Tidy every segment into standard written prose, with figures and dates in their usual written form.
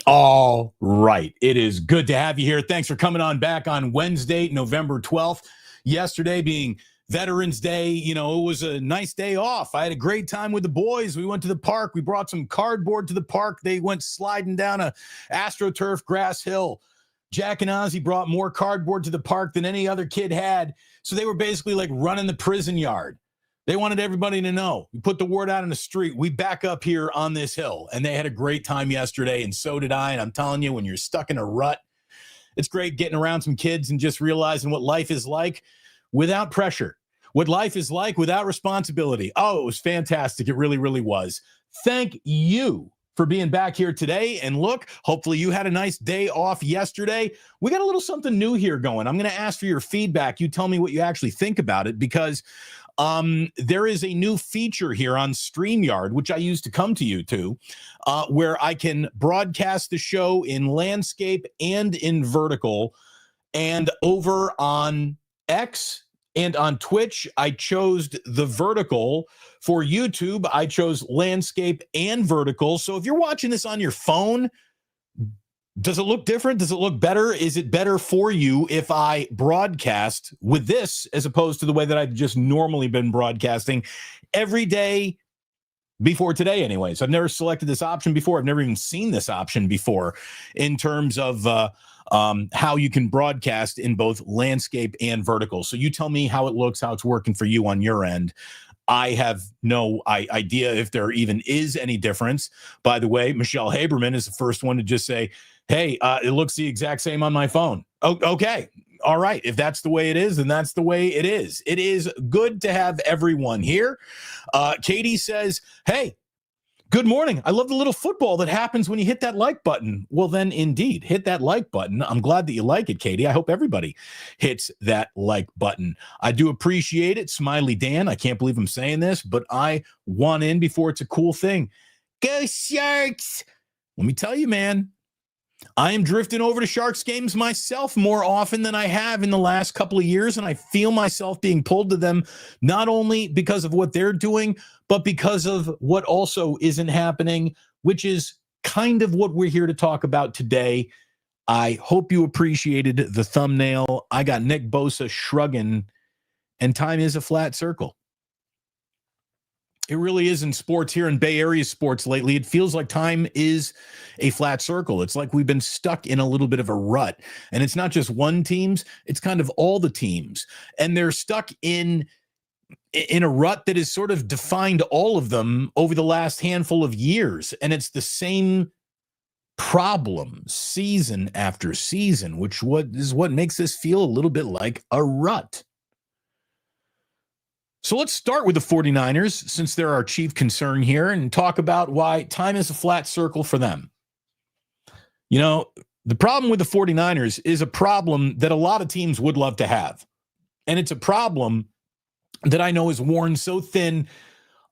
All right. It is good to have you here. Thanks for coming on back on Wednesday, November 12th. Yesterday being Veterans Day, it was a nice day off. I had a great time with the boys. We went to the park. We brought some cardboard to the park. They went sliding down a AstroTurf grass hill. Jack and Ozzy brought more cardboard to the park than any other kid had. So they were basically like running the prison yard. They wanted everybody to know. We put the word out in the street. We back up here on this hill. And they had a great time yesterday, and so did I. And I'm telling you, when you're stuck in a rut, it's great getting around some kids and just realizing what life is like without pressure, what life is like without responsibility. Oh, it was fantastic. It really, really was. Thank you for being back here today. And look, hopefully you had a nice day off yesterday. We got a little something new here going. I'm going to ask for your feedback. You tell me what you actually think about it, because there is a new feature here on StreamYard, which I used to come to you to, where I can broadcast the show in landscape and in vertical. And over on X and on Twitch, I chose the vertical. For YouTube, I chose landscape and vertical. So if you're watching this on your phone, does it look different? Does it look better? Is it better for you if I broadcast with this as opposed to the way that I've just normally been broadcasting every day before today anyways? I've never selected this option before. I've never even seen this option before in terms of how you can broadcast in both landscape and vertical. So you tell me how it looks, how it's working for you on your end. I have no idea if there even is any difference. By the way, Michelle Haberman is the first one to just say, hey, it looks the exact same on my phone. Oh, okay. All right. If that's the way it is, then that's the way it is. It is good to have everyone here. Katie says, hey, good morning. I love the little football that happens when you hit that like button. Well, then indeed, hit that like button. I'm glad that you like it, Katie. I hope everybody hits that like button. I do appreciate it. Smiley Dan. I can't believe I'm saying this, but I want in before it's a cool thing. Go Sharks. Let me tell you, man, I am drifting over to Sharks games myself more often than I have in the last couple of years, and I feel myself being pulled to them, not only because of what they're doing, but because of what also isn't happening, which is kind of what we're here to talk about today. I hope you appreciated the thumbnail. I got Nick Bosa shrugging, and time is a flat circle. It really is in sports here in Bay Area sports lately. It feels like time is a flat circle. It's like we've been stuck in a little bit of a rut. And it's not just one teams, it's kind of all the teams. And they're stuck in a rut that has sort of defined all of them over the last handful of years. And it's the same problem season after season, which is what makes this feel a little bit like a rut. So let's start with the 49ers, since they're our chief concern here, and talk about why time is a flat circle for them. The problem with the 49ers is a problem that a lot of teams would love to have. And it's a problem that I know is worn so thin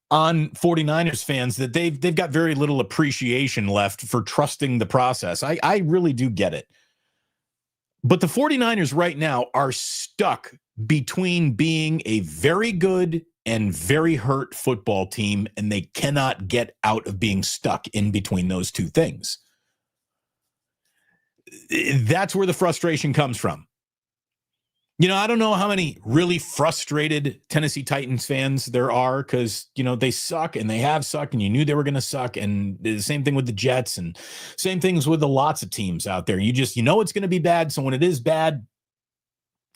on 49ers fans that they've got very little appreciation left for trusting the process. I really do get it. But the 49ers right now are stuck between being a very good and very hurt football team, and they cannot get out of being stuck in between those two things. That's where the frustration comes from. I don't know how many really frustrated Tennessee Titans fans there are, because, they suck and they have sucked and you knew they were going to suck. And the same thing with the Jets and same things with the lots of teams out there. It's going to be bad. So when it is bad,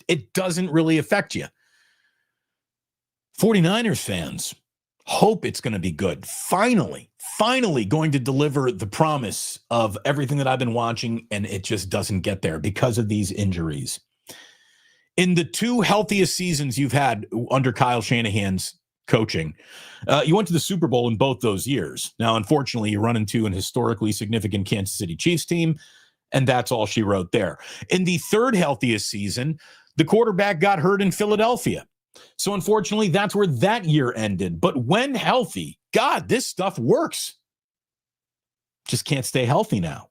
it doesn't really affect you. 49ers fans hope it's going to be good. Finally going to deliver the promise of everything that I've been watching, and it just doesn't get there because of these injuries. In the two healthiest seasons you've had under Kyle Shanahan's coaching, you went to the Super Bowl in both those years. Now, unfortunately, you run into an historically significant Kansas City Chiefs team, and that's all she wrote there. In the third healthiest season, the quarterback got hurt in Philadelphia. So unfortunately, that's where that year ended. But when healthy, God, this stuff works. Just can't stay healthy now.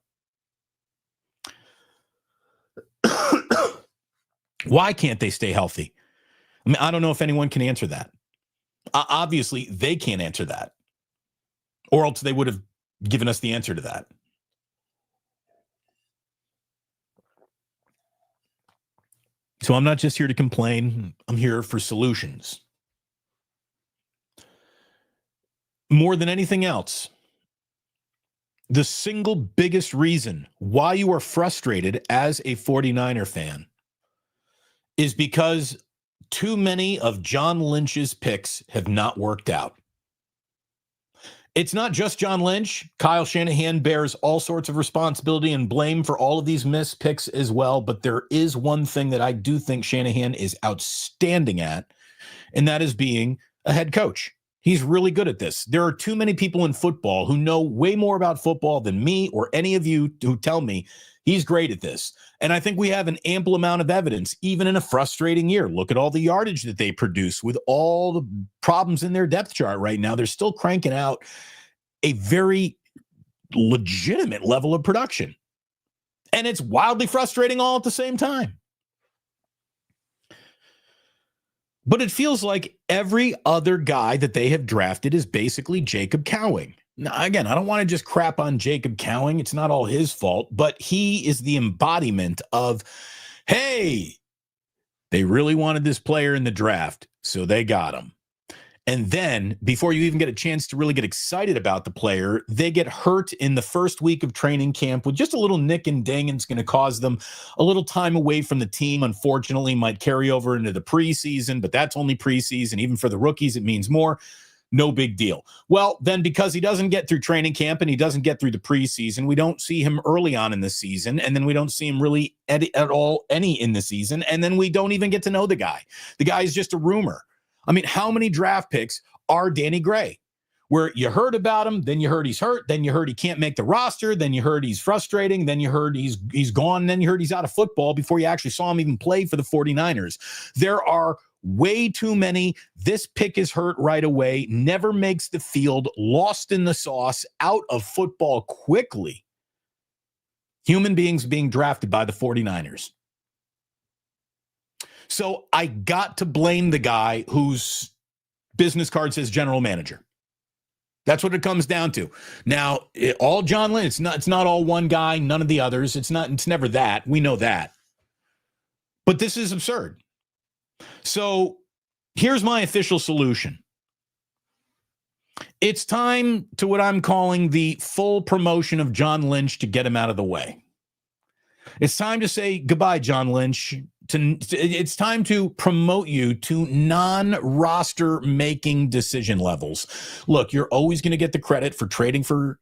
Why can't they stay healthy? I don't know if anyone can answer that. Obviously, they can't answer that, or else they would have given us the answer to that. So I'm not just here to complain. I'm here for solutions. More than anything else, the single biggest reason why you are frustrated as a 49er fan is because too many of John Lynch's picks have not worked out. It's not just John Lynch. Kyle Shanahan bears all sorts of responsibility and blame for all of these missed picks as well. But there is one thing that I do think Shanahan is outstanding at, and that is being a head coach. He's really good at this. There are too many people in football who know way more about football than me or any of you who tell me he's great at this. And I think we have an ample amount of evidence, even in a frustrating year. Look at all the yardage that they produce with all the problems in their depth chart right now. They're still cranking out a very legitimate level of production. And it's wildly frustrating all at the same time. But it feels like every other guy that they have drafted is basically Jacob Cowing. Now, again, I don't want to just crap on Jacob Cowing. It's not all his fault, but he is the embodiment of, hey, they really wanted this player in the draft, so they got him. And then before you even get a chance to really get excited about the player, they get hurt in the first week of training camp with just a little nick and ding, and it's going to cause them a little time away from the team. Unfortunately, might carry over into the preseason, but that's only preseason. Even for the rookies, it means more. No big deal. Well, then because he doesn't get through training camp and he doesn't get through the preseason, we don't see him early on in the season, and then we don't see him really at all any in the season, and then we don't even get to know the guy. The guy is just a rumor. I mean, how many draft picks are Danny Gray, where you heard about him, then you heard he's hurt, then you heard he can't make the roster, then you heard he's frustrating, then you heard he's gone, then you heard he's out of football before you actually saw him even play for the 49ers. There are way too many. This pick is hurt right away, never makes the field, lost in the sauce, out of football quickly. Human beings being drafted by the 49ers. So I got to blame the guy whose business card says general manager. That's what it comes down to. Now, all John Lynch, it's not all one guy, none of the others. It's never that. We know that. But this is absurd. So here's my official solution. It's time to what I'm calling the full promotion of John Lynch to get him out of the way. It's time to say goodbye, John Lynch. It's time to promote you to non-roster making decision levels. Look, you're always going to get the credit for trading for,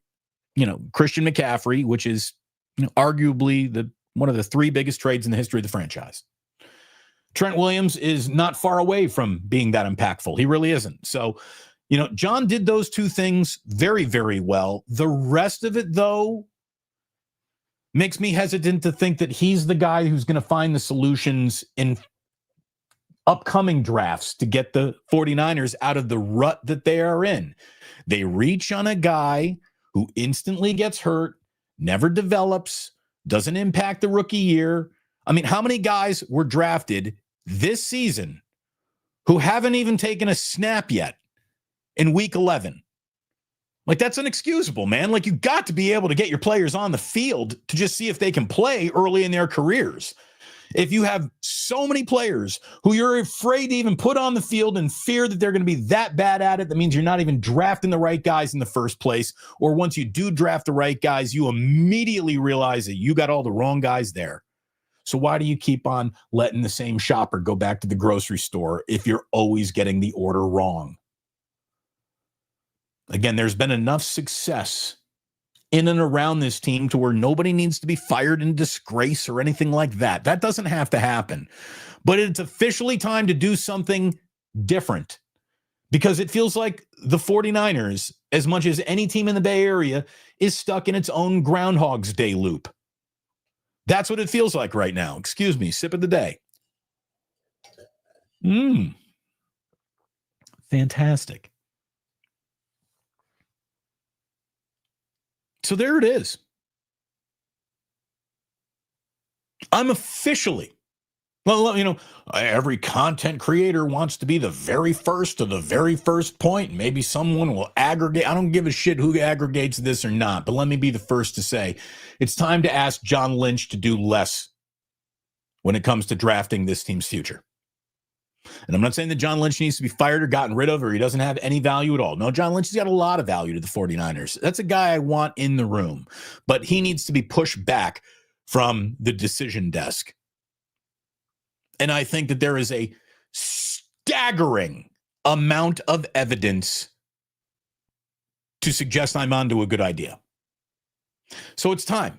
Christian McCaffrey, which is arguably one of the three biggest trades in the history of the franchise. Trent Williams is not far away from being that impactful. He really isn't. So, John did those two things very, very well. The rest of it, though, makes me hesitant to think that he's the guy who's going to find the solutions in upcoming drafts to get the 49ers out of the rut that they are in. They reach on a guy who instantly gets hurt, never develops, doesn't impact the rookie year. I mean, how many guys were drafted this season who haven't even taken a snap yet in week 11? Like, that's inexcusable, man. Like, you got to be able to get your players on the field to just see if they can play early in their careers. If you have so many players who you're afraid to even put on the field and fear that they're going to be that bad at it, that means you're not even drafting the right guys in the first place. Or once you do draft the right guys, you immediately realize that you got all the wrong guys there. So why do you keep on letting the same shopper go back to the grocery store if you're always getting the order wrong? Again, there's been enough success in and around this team to where nobody needs to be fired in disgrace or anything like that. That doesn't have to happen. But it's officially time to do something different, because it feels like the 49ers, as much as any team in the Bay Area, is stuck in its own Groundhog's Day loop. That's what it feels like right now. Excuse me, sip of the day. Fantastic. So there it is. I'm officially, every content creator wants to be the very first to the very first point. Maybe someone will aggregate. I don't give a shit who aggregates this or not, but let me be the first to say it's time to ask John Lynch to do less when it comes to drafting this team's future. And I'm not saying that John Lynch needs to be fired or gotten rid of, or he doesn't have any value at all. No, John Lynch has got a lot of value to the 49ers. That's a guy I want in the room, but he needs to be pushed back from the decision desk. And I think that there is a staggering amount of evidence to suggest I'm onto a good idea. So it's time.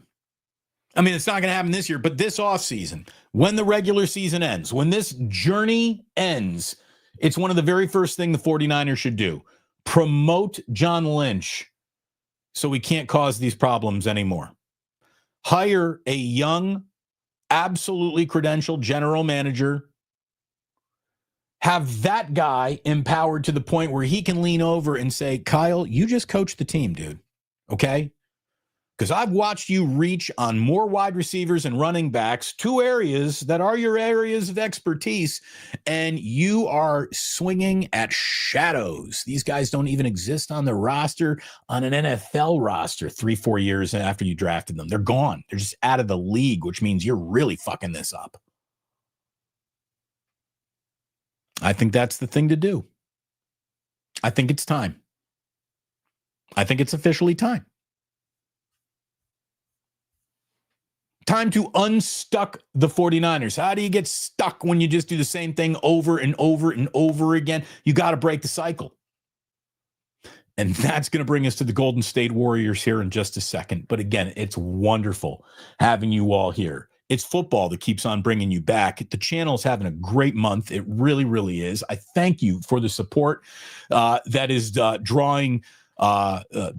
I mean, it's not going to happen this year, but this offseason, when the regular season ends, when this journey ends, it's one of the very first things the 49ers should do. Promote John Lynch so we can't cause these problems anymore. Hire a young, absolutely credentialed general manager. Have that guy empowered to the point where he can lean over and say, Kyle, you just coach the team, dude. Okay? Because I've watched you reach on more wide receivers and running backs, two areas that are your areas of expertise, and you are swinging at shadows. These guys don't even exist on the roster, on an NFL roster 3-4 years after you drafted them. They're gone. They're just out of the league, which means you're really fucking this up. I think that's the thing to do. I think it's time. I think it's officially time. Time to unstuck the 49ers. How do you get stuck when you just do the same thing over and over and over again? You got to break the cycle. And that's going to bring us to the Golden State Warriors here in just a second. But again, it's wonderful having you all here. It's football that keeps on bringing you back. The channel is having a great month. It really, really is. I thank you for the support that is drawing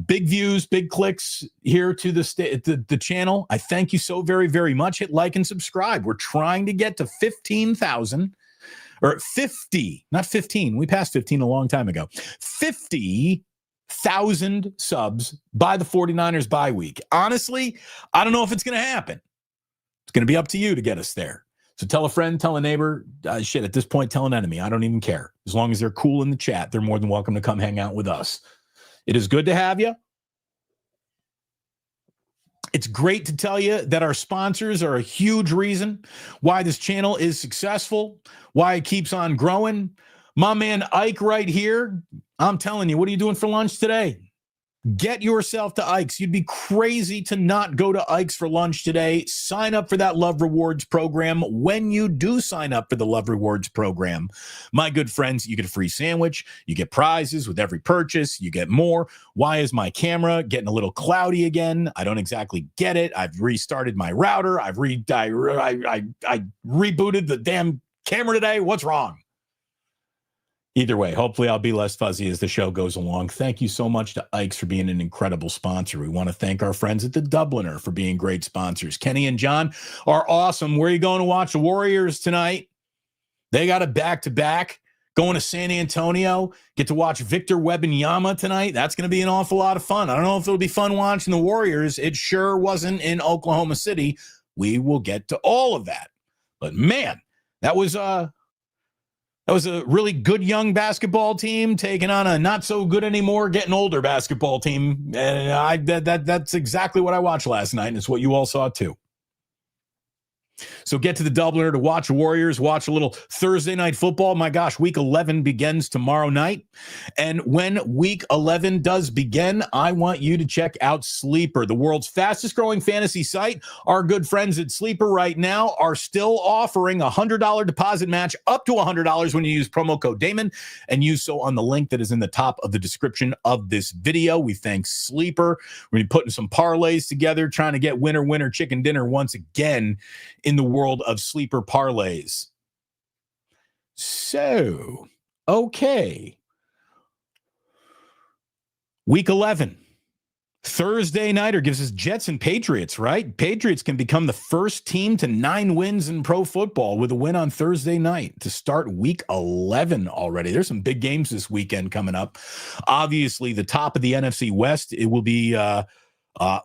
big views, big clicks here to the channel. I thank you so very, very much. Hit like and subscribe. We're trying to get to 15,000 or 50, not 15. We passed 15 a long time ago. 50,000 subs by the 49ers bye week. Honestly, I don't know if it's going to happen. It's going to be up to you to get us there. So tell a friend, tell a neighbor, shit, at this point, tell an enemy. I don't even care. As long as they're cool in the chat, they're more than welcome to come hang out with us. It is good to have you. It's great to tell you that our sponsors are a huge reason why this channel is successful, why it keeps on growing. My man Ike right here, I'm telling you, what are you doing for lunch today? Get yourself to Ike's. You'd be crazy to not go to Ike's for lunch today. Sign up for that Love Rewards program. When you do sign up for the Love Rewards program, my good friends, you get a free sandwich. You get prizes with every purchase. You get more. Why is my camera getting a little cloudy again? I don't exactly get it. I've restarted my router. I rebooted the damn camera today. What's wrong? Either way, hopefully I'll be less fuzzy as the show goes along. Thank you so much to Ike's for being an incredible sponsor. We want to thank our friends at the Dubliner for being great sponsors. Kenny and John are awesome. Where are you going to watch the Warriors tonight? They got a back-to-back. Going to San Antonio. Get to watch Victor Wembanyama tonight. That's going to be an awful lot of fun. I don't know if it'll be fun watching the Warriors. It sure wasn't in Oklahoma City. We will get to all of that. But, man, that was a really good young basketball team taking on a not so good anymore, getting older basketball team. And that's exactly what I watched last night, and it's what you all saw too. So get to the Dubliner to watch the Warriors, watch a little Thursday night football. My gosh, week 11 begins tomorrow night. And when week 11 does begin, I want you to check out Sleeper, the world's fastest growing fantasy site. Our good friends at Sleeper right now are still offering a $100 deposit match up to $100 when you use promo code Damon and use so on the link that is in the top of the description of this video. We thank Sleeper. We're going to be putting some parlays together, trying to get winner chicken dinner once again in the world of sleeper parlays. So, okay. Week 11. Thursday nighter gives us Jets and Patriots, right? Patriots can become the first team to 9 wins in pro football with a win on Thursday night to start week 11 already. There's some big games this weekend coming up. Obviously, the top of the NFC West, it will be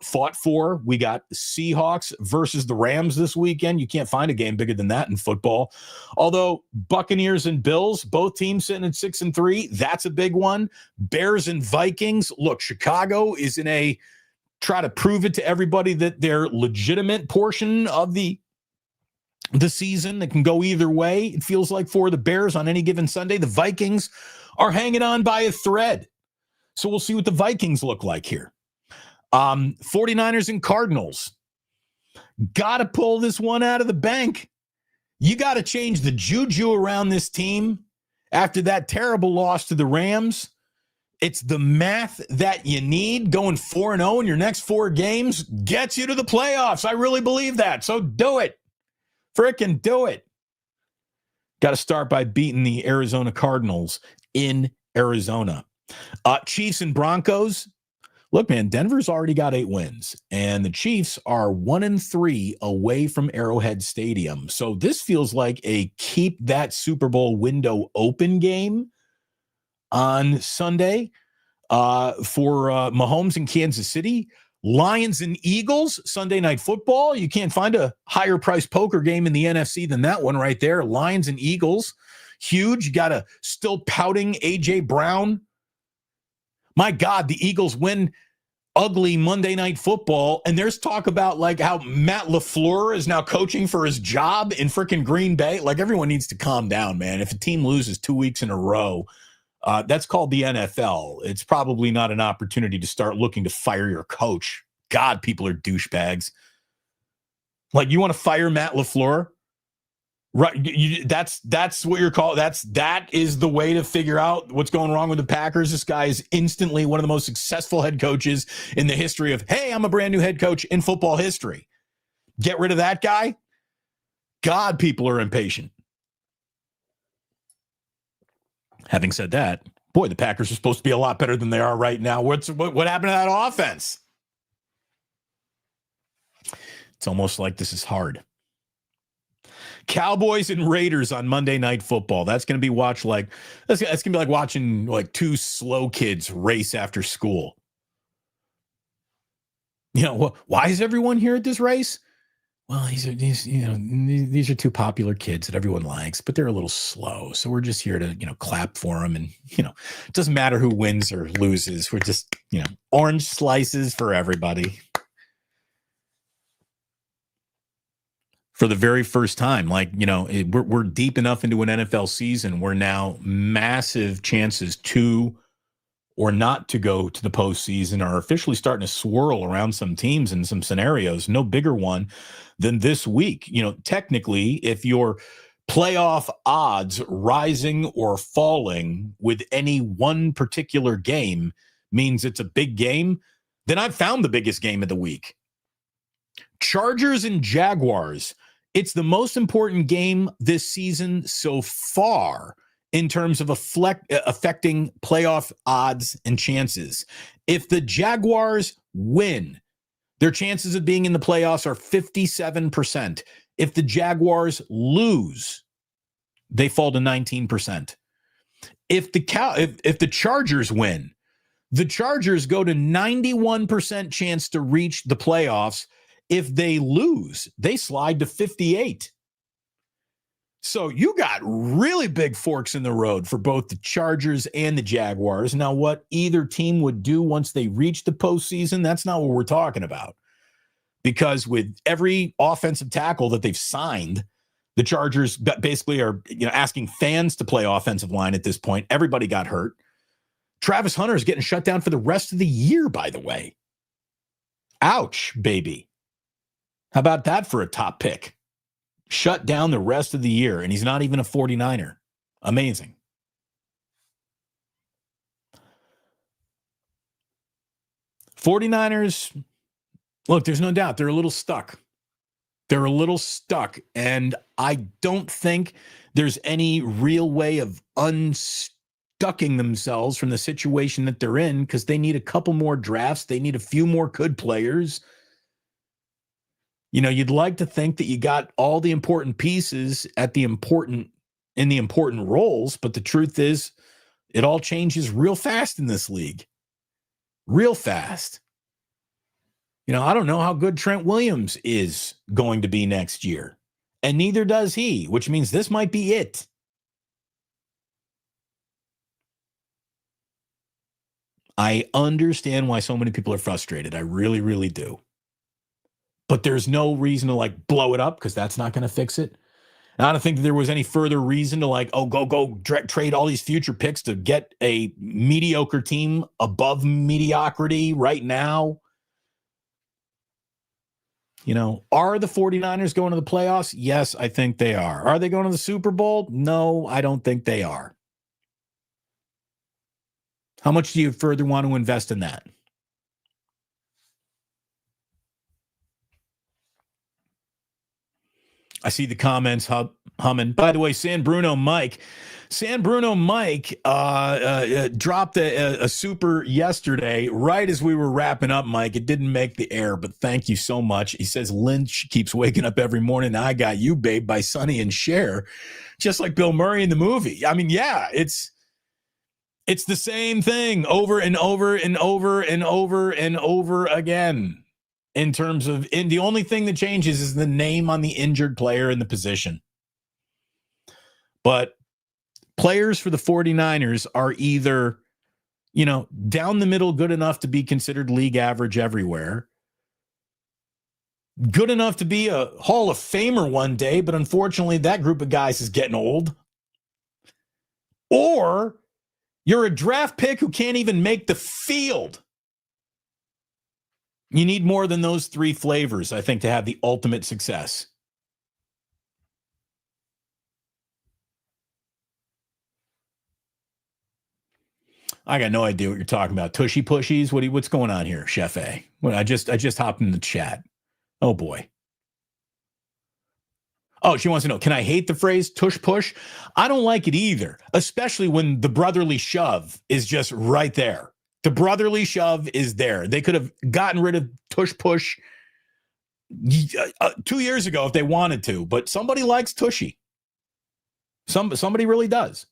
fought for. We got Seahawks versus the Rams this weekend. You can't find a game bigger than that in football. Although Buccaneers and Bills, both teams sitting at 6-3, that's a big one. Bears and Vikings. Look, Chicago is in a try to prove it to everybody that they're legitimate portion of the the season that can go either way. It feels like for the Bears on any given Sunday. The Vikings are hanging on by a thread. So we'll see what the Vikings look like here. 49ers and Cardinals. Got to pull this one out of the bank. You got to change the juju around this team after that terrible loss to the Rams. It's the math that you need. Going 4-0 in your next 4 games gets you to the playoffs. I really believe that. So do it. Frickin' do it. Got to start by beating the Arizona Cardinals in Arizona. Chiefs and Broncos. Look, man, Denver's already got 8 wins, and the Chiefs are 1-3 away from Arrowhead Stadium. So this feels like a keep that Super Bowl window open game on Sunday for Mahomes in Kansas City. Lions and Eagles, Sunday Night Football. You can't find a higher priced poker game in the NFC than that one right there. Lions and Eagles, huge. You got a still pouting A.J. Brown. My God, the Eagles win ugly Monday Night Football, and there's talk about like how Matt LaFleur is now coaching for his job in freaking Green Bay. Like, everyone needs to calm down, man. If a team loses 2 weeks in a row, that's called the NFL. It's probably not an opportunity to start looking to fire your coach. God, people are douchebags. Like, you want to fire Matt LaFleur? Right, that's what you're called. That is the way to figure out what's going wrong with the Packers. This guy is instantly one of the most successful head coaches in the history of, hey, I'm a brand new head coach in football history. Get rid of that guy? God, people are impatient. Having said that, boy, the Packers are supposed to be a lot better than they are right now. What happened to that offense? It's almost like this is hard. Cowboys and Raiders on Monday Night Football. That's going to be that's going to be like watching like 2 slow kids race after school. You know, why is everyone here at this race? Well, these are 2 popular kids that everyone likes, but they're a little slow. So we're just here to, clap for them. And, it doesn't matter who wins or loses. We're just, orange slices for everybody. For the very first time, we're deep enough into an NFL season where now massive chances to or not to go to the postseason are officially starting to swirl around some teams and some scenarios. No bigger one than this week. Technically, if your playoff odds rising or falling with any one particular game means it's a big game, then I've found the biggest game of the week. Chargers and Jaguars. It's the most important game this season so far in terms of affecting playoff odds and chances. If the Jaguars win, their chances of being in the playoffs are 57%. If the Jaguars lose, they fall to 19%. If the Chargers win, the Chargers go to 91% chance to reach the playoffs. If they lose, they slide to 58. So you got really big forks in the road for both the Chargers and the Jaguars. Now, what either team would do once they reach the postseason, that's not what we're talking about. Because with every offensive tackle that they've signed, the Chargers basically are asking fans to play offensive line at this point. Everybody got hurt. Travis Hunter is getting shut down for the rest of the year, by the way. Ouch, baby. How about that for a top pick? Shut down the rest of the year, and he's not even a 49er. Amazing. '49ers, look, there's no doubt they're a little stuck. They're a little stuck, and I don't think there's any real way of unstucking themselves from the situation that they're in because they need a couple more drafts. They need a few more good players. You'd like to think that you got all the important pieces in the important roles, but the truth is it all changes real fast in this league. Real fast. I don't know how good Trent Williams is going to be next year, and neither does he, which means this might be it. I understand why so many people are frustrated. I really, really do. But there's no reason to blow it up because that's not going to fix it. And I don't think that there was any further reason to go trade all these future picks to get a mediocre team above mediocrity right now. Are the 49ers going to the playoffs? Yes, I think they are. Are they going to the Super Bowl? No, I don't think they are. How much do you further want to invest in that? I see the comments humming. By the way, San Bruno Mike dropped a super yesterday right as we were wrapping up, Mike. It didn't make the air, but thank you so much. He says, Lynch keeps waking up every morning. I Got You, Babe, by Sonny and Cher, just like Bill Murray in the movie. I mean, yeah, it's the same thing over and over and over and over and over again. In terms of, the only thing that changes is the name on the injured player in the position. But players for the 49ers are either, down the middle, good enough to be considered league average everywhere, good enough to be a Hall of Famer one day, but unfortunately that group of guys is getting old. Or you're a draft pick who can't even make the field. You need more than those three flavors, I think, to have the ultimate success. I got no idea what you're talking about. Tushy pushies? What's going on here, Chef A? Well, I just hopped in the chat. Oh boy. Oh, she wants to know, can I hate the phrase tush push? I don't like it either, especially when the brotherly shove is just right there. The brotherly shove is there. They could have gotten rid of tush push 2 years ago if they wanted to, but somebody likes tushy. Somebody really does.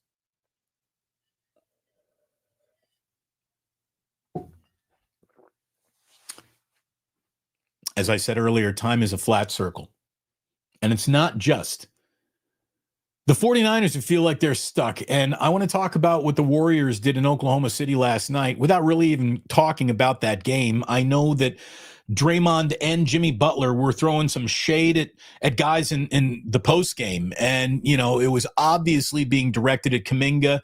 As I said earlier, time is a flat circle. And it's not just the 49ers who feel like they're stuck. And I want to talk about what the Warriors did in Oklahoma City last night without really even talking about that game. I know that Draymond and Jimmy Butler were throwing some shade at guys in the post game. And, it was obviously being directed at Kuminga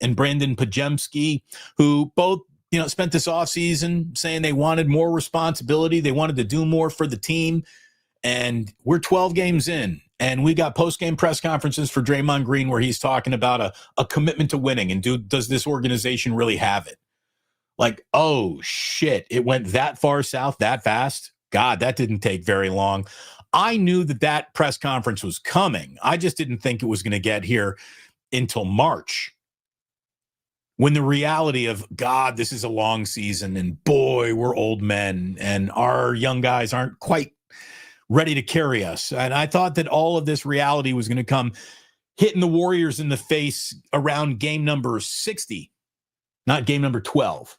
and Brandon Pajemski, who both, spent this offseason saying they wanted more responsibility. They wanted to do more for the team. And we're 12 games in, and we got post-game press conferences for Draymond Green where he's talking about a commitment to winning. And does this organization really have it? Like, oh, shit, it went that far south that fast? God, that didn't take very long. I knew that press conference was coming. I just didn't think it was going to get here until March, when the reality of, God, this is a long season, and boy, we're old men, and our young guys aren't quite ready to carry us. And I thought that all of this reality was going to come hitting the Warriors in the face around game number 60, not game number 12.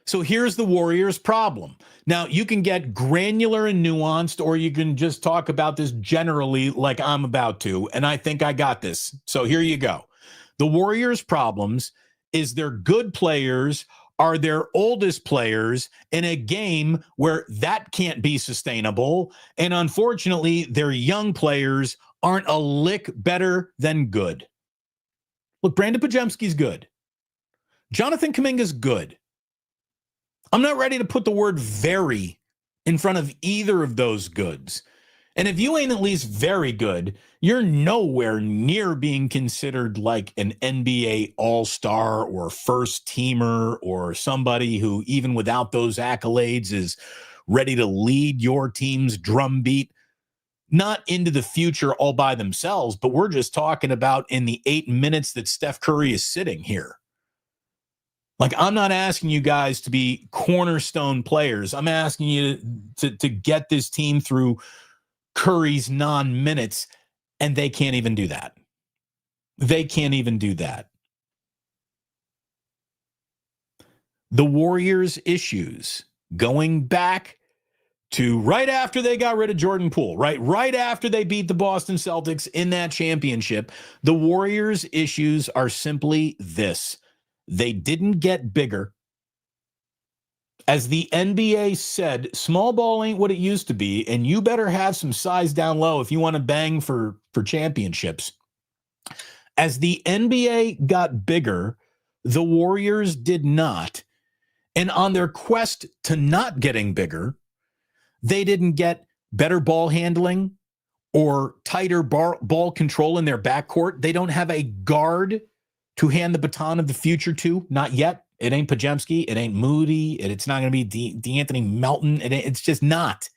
So here's the Warriors' problem. Now, you can get granular and nuanced, or you can just talk about this generally like I'm about to, and I think I got this. So here you go. The Warriors' problems is their good players are their oldest players in a game where that can't be sustainable. And unfortunately, their young players aren't a lick better than good. Look, Brandon Pajemski's good. Jonathan Kuminga's good. I'm not ready to put the word very in front of either of those goods. And if you ain't at least very good, you're nowhere near being considered like an NBA all-star or first teamer or somebody who, even without those accolades, is ready to lead your team's drumbeat, not into the future all by themselves, but we're just talking about in the 8 minutes that Steph Curry is sitting here. Like, I'm not asking you guys to be cornerstone players. I'm asking you to get this team through Curry's non-minutes, and they can't even do that. They can't even do that. The Warriors' issues going back to right after they got rid of Jordan Poole, right after they beat the Boston Celtics in that championship, the Warriors' issues are simply this. They didn't get bigger. As the NBA said, small ball ain't what it used to be, and you better have some size down low if you want to bang for championships. As the NBA got bigger, the Warriors did not. And on their quest to not getting bigger, they didn't get better ball handling or tighter ball control in their backcourt. They don't have a guard to hand the baton of the future to, not yet. It ain't Pajemski. It ain't Moody. It's not going to be DeAnthony Melton. It's just not.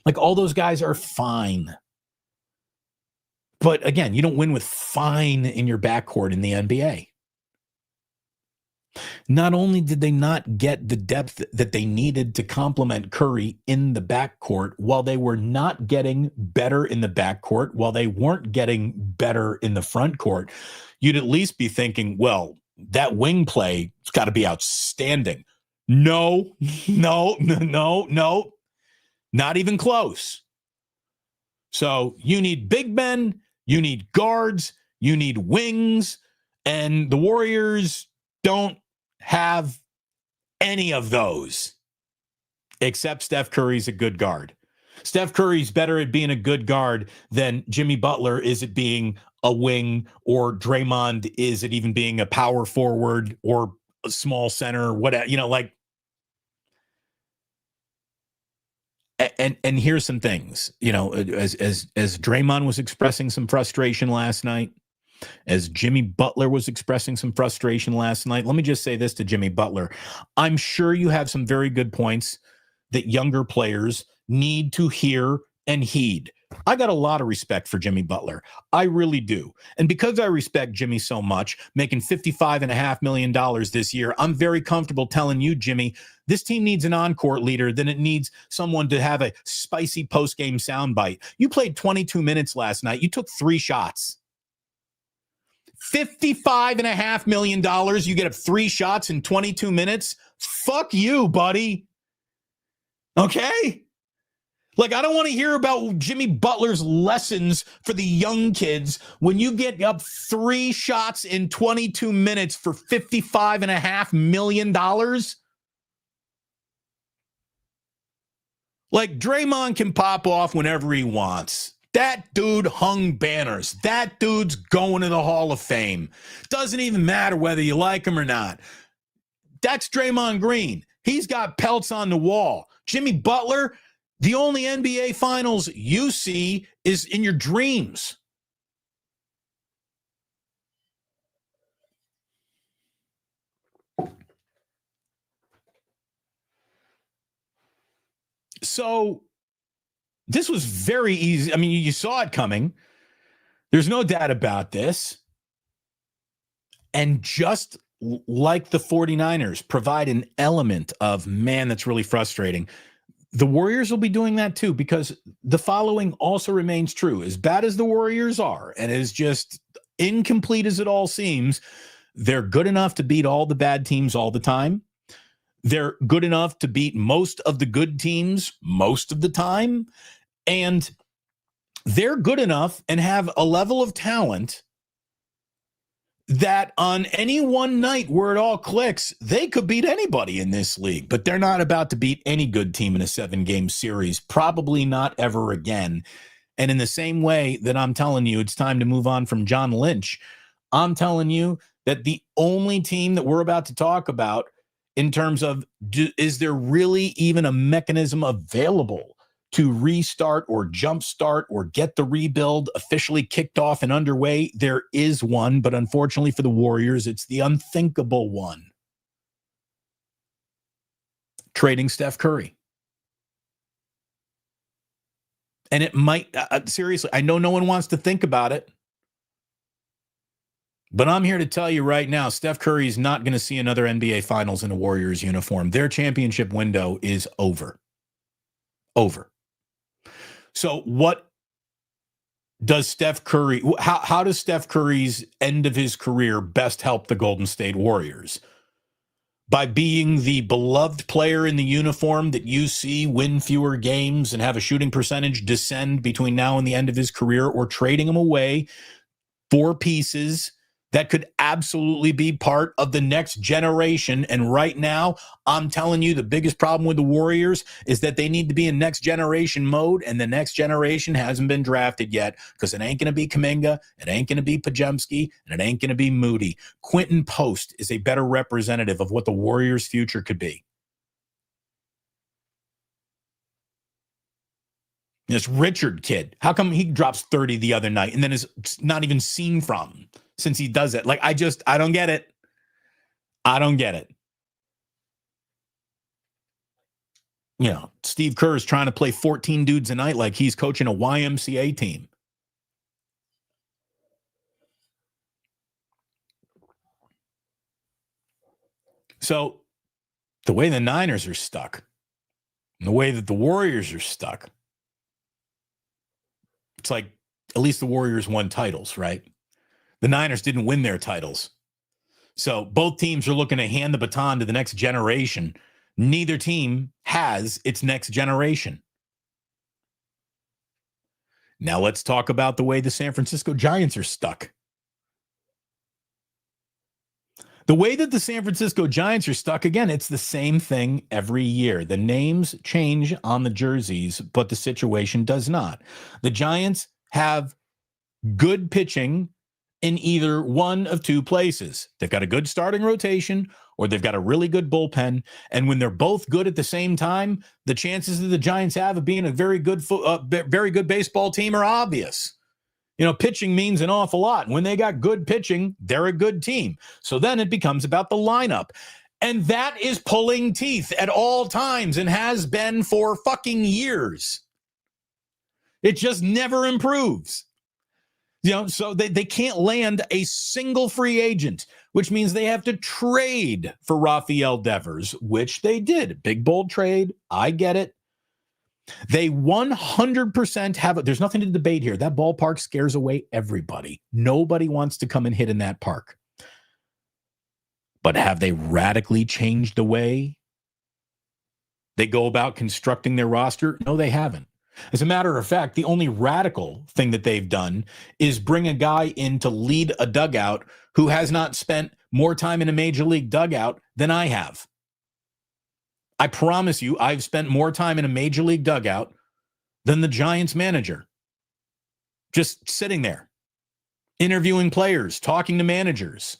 Like, all those guys are fine. But again, you don't win with fine in your backcourt in the NBA. Not only did they not get the depth that they needed to complement Curry in the backcourt, while they were not getting better in the backcourt, while they weren't getting better in the front court, you'd at least be thinking, well, that wing play has got to be outstanding. No, not even close. So you need big men, you need guards, you need wings, and the Warriors don't have any of those, except Steph Curry's a good guard. Steph Curry's better at being a good guard than Jimmy Butler is at being a wing, or Draymond is at even being a power forward or a small center, whatever, like. And here's some things, as Draymond was expressing some frustration last night, as Jimmy Butler was expressing some frustration last night. Let me just say this to Jimmy Butler. I'm sure you have some very good points that younger players need to hear and heed. I got a lot of respect for Jimmy Butler. I really do. And because I respect Jimmy so much, making $55.5 million this year, I'm very comfortable telling you, Jimmy, this team needs an on-court leader than it needs someone to have a spicy post-game soundbite. You played 22 minutes last night. You took 3 shots. $55.5 million. You get up 3 shots in 22 minutes. Fuck you, buddy. Okay? Like, I don't want to hear about Jimmy Butler's lessons for the young kids when you get up 3 shots in 22 minutes for $55.5 million. Like, Draymond can pop off whenever he wants. That dude hung banners. That dude's going to the Hall of Fame. Doesn't even matter whether you like him or not. That's Draymond Green. He's got pelts on the wall. Jimmy Butler, the only NBA Finals you see is in your dreams. So this was very easy. I mean, you saw it coming. There's no doubt about this. And just like the 49ers provide an element of, man, that's really frustrating, the Warriors will be doing that too, because the following also remains true. As bad as the Warriors are, and as just incomplete as it all seems, they're good enough to beat all the bad teams all the time. They're good enough to beat most of the good teams most of the time. And they're good enough and have a level of talent that on any one night where it all clicks, they could beat anybody in this league. But they're not about to beat any good team in a 7-game series, probably not ever again. And in the same way that I'm telling you it's time to move on from John Lynch, I'm telling you that the only team that we're about to talk about in terms of, is there really even a mechanism available to restart or jumpstart or get the rebuild officially kicked off and underway? There is one, but unfortunately for the Warriors, it's the unthinkable one. Trading Steph Curry. And it might, seriously, I know no one wants to think about it, but I'm here to tell you right now, Steph Curry is not going to see another NBA Finals in a Warriors uniform. Their championship window is over. Over. So what does Steph Curry, how does Steph Curry's end of his career best help the Golden State Warriors? By being the beloved player in the uniform that you see win fewer games and have a shooting percentage descend between now and the end of his career, or trading him away for pieces that could absolutely be part of the next generation. And right now, I'm telling you, the biggest problem with the Warriors is that they need to be in next generation mode, and the next generation hasn't been drafted yet because it ain't going to be Kuminga, it ain't going to be Pajemski, and it ain't going to be Moody. Quentin Post is a better representative of what the Warriors' future could be. This Richard kid, how come he drops 30 the other night and then is not even seen from since he does it? Like, I don't get it. I don't get it. You know, Steve Kerr is trying to play 14 dudes a night like he's coaching a YMCA team. So the way the Niners are stuck, and the way that the Warriors are stuck, it's like at least the Warriors won titles, right? The Niners didn't win their titles. So both teams are looking to hand the baton to the next generation. Neither team has its next generation. Now let's talk about the way the San Francisco Giants are stuck. The way that the San Francisco Giants are stuck, again, it's the same thing every year. The names change on the jerseys, but the situation does not. The Giants have good pitching in either one of two places. They've got a good starting rotation or they've got a really good bullpen. And when they're both good at the same time, the chances that the Giants have of being a very good baseball team are obvious. You know, pitching means an awful lot. When they got good pitching, they're a good team. So then it becomes about the lineup. And that is pulling teeth at all times and has been for fucking years. It just never improves. You know, so they can't land a single free agent, which means they have to trade for Rafael Devers, which they did. Big, bold trade. I get it. They 100% have, there's nothing to debate here. That ballpark scares away everybody. Nobody wants to come and hit in that park. But have they radically changed the way they go about constructing their roster? No, they haven't. As a matter of fact, the only radical thing that they've done is bring a guy in to lead a dugout who has not spent more time in a major league dugout than I have. I promise you, I've spent more time in a major league dugout than the Giants manager. Just sitting there, interviewing players, talking to managers.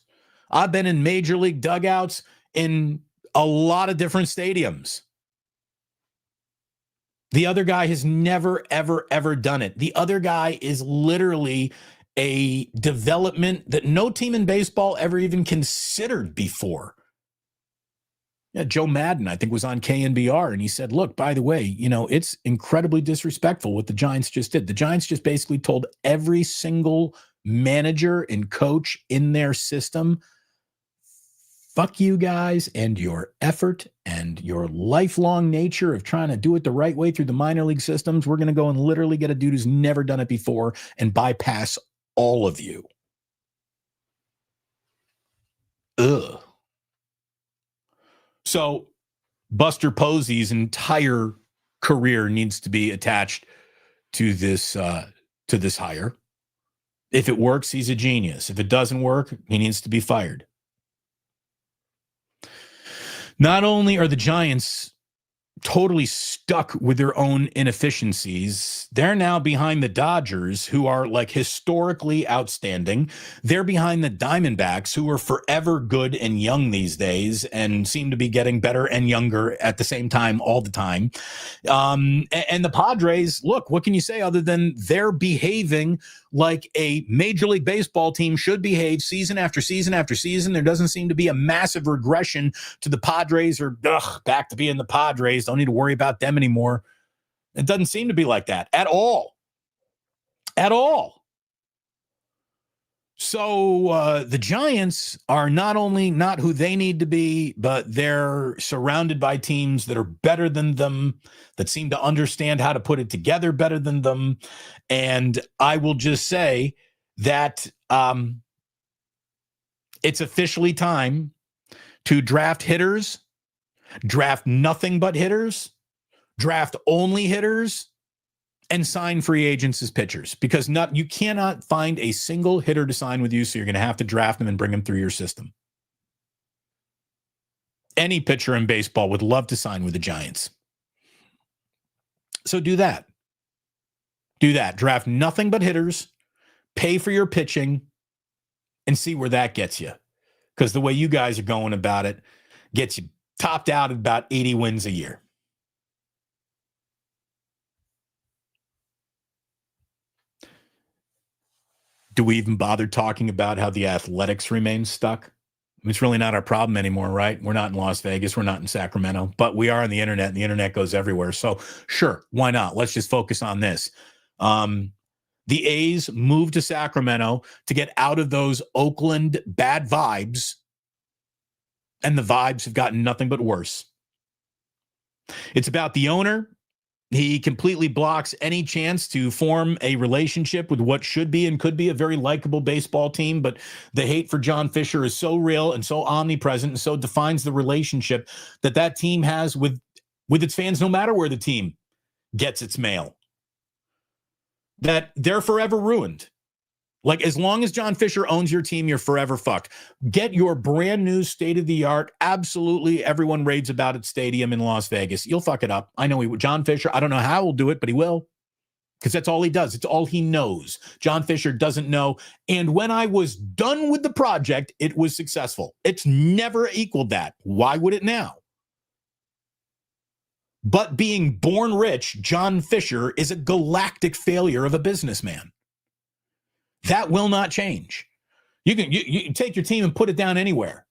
I've been in major league dugouts in a lot of different stadiums. The other guy has never, ever, ever done it. The other guy is literally a development that no team in baseball ever even considered before. Yeah, Joe Madden, I think, was on KNBR, and he said, look, by the way, you know, it's incredibly disrespectful what the Giants just did. The Giants just basically told every single manager and coach in their system, fuck you guys and your effort and your lifelong nature of trying to do it the right way through the minor league systems. We're going to go and literally get a dude who's never done it before and bypass all of you. Ugh. So Buster Posey's entire career needs to be attached to this hire. If it works, he's a genius. If it doesn't work, he needs to be fired. Not only are the Giants totally stuck with their own inefficiencies, they're now behind the Dodgers, who are like historically outstanding. They're behind the Diamondbacks, who are forever good and young these days and seem to be getting better and younger at the same time all the time. And the Padres, look, what can you say other than they're behaving like a Major League Baseball team should behave season after season after season? There doesn't seem to be a massive regression to the Padres or back to being the Padres. Don't need to worry about them anymore. It doesn't seem to be like that at all. At all. So the Giants are not only not who they need to be, but they're surrounded by teams that are better than them, that seem to understand how to put it together better than them. And I will just say that it's officially time to draft hitters, draft nothing but hitters, draft only hitters, and sign free agents as pitchers, because you cannot find a single hitter to sign with you, so you're going to have to draft them and bring them through your system. Any pitcher in baseball would love to sign with the Giants. So do that. Do that. Draft nothing but hitters, pay for your pitching, and see where that gets you. Because the way you guys are going about it gets you topped out at about 80 wins a year. Do we even bother talking about how the Athletics remain stuck? It's really not our problem anymore, right? We're not in Las Vegas. We're not in Sacramento, but we are on the internet, and the internet goes everywhere. So sure, why not? Let's just focus on this. The A's moved to Sacramento to get out of those Oakland bad vibes, and the vibes have gotten nothing but worse. It's about the owner. He completely blocks any chance to form a relationship with what should be and could be a very likable baseball team. But the hate for John Fisher is so real and so omnipresent and so defines the relationship that team has with its fans, no matter where the team gets its mail, that they're forever ruined. Like, as long as John Fisher owns your team, you're forever fucked. Get your brand new state-of-the-art, absolutely everyone raves about it stadium in Las Vegas. You'll fuck it up. I know he would. John Fisher, I don't know how he'll do it, but he will. Because that's all he does. It's all he knows. John Fisher doesn't know. And when I was done with the project, it was successful. It's never equaled that. Why would it now? But being born rich, John Fisher is a galactic failure of a businessman. That will not change. You can take your team and put it down anywhere.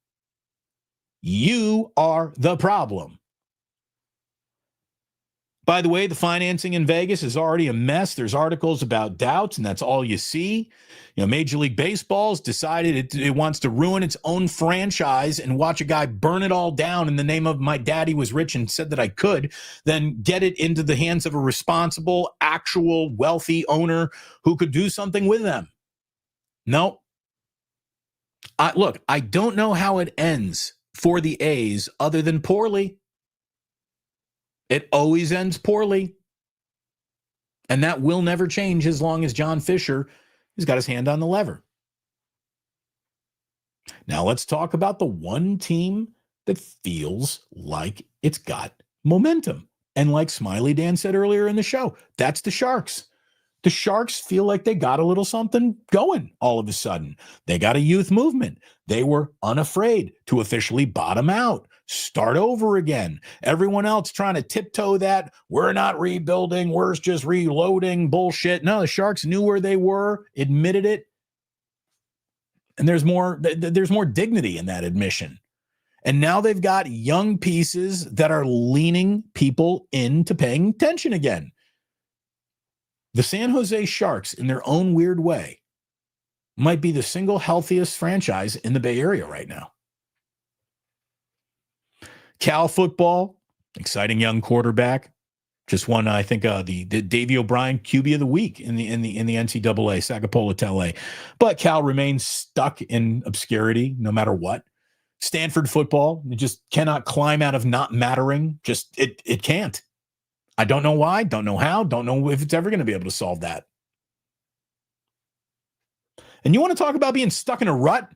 You are the problem. By the way, the financing in Vegas is already a mess. There's articles about doubts, and that's all you see. You know, Major League Baseball's decided it wants to ruin its own franchise and watch a guy burn it all down in the name of my daddy was rich and said that I could, then get it into the hands of a responsible, actual, wealthy owner who could do something with them. No. Look, I don't know how it ends for the A's other than poorly. It always ends poorly. And that will never change as long as John Fisher has got his hand on the lever. Now let's talk about the one team that feels like it's got momentum. And like Smiley Dan said earlier in the show, that's the Sharks. The Sharks feel like they got a little something going all of a sudden. They got a youth movement. They were unafraid to officially bottom out, start over again. Everyone else trying to tiptoe that we're not rebuilding, we're just reloading bullshit. No, the Sharks knew where they were, admitted it. And there's more dignity in that admission. And now they've got young pieces that are leaning people into paying attention again. The San Jose Sharks, in their own weird way, might be the single healthiest franchise in the Bay Area right now. Cal football, exciting young quarterback, just won, I think, the Davey O'Brien QB of the week in the NCAA, Sagapola Tele. But Cal remains stuck in obscurity no matter what. Stanford football, it just cannot climb out of not mattering. Just it can't. I don't know why, don't know how, don't know if it's ever going to be able to solve that. And you want to talk about being stuck in a rut?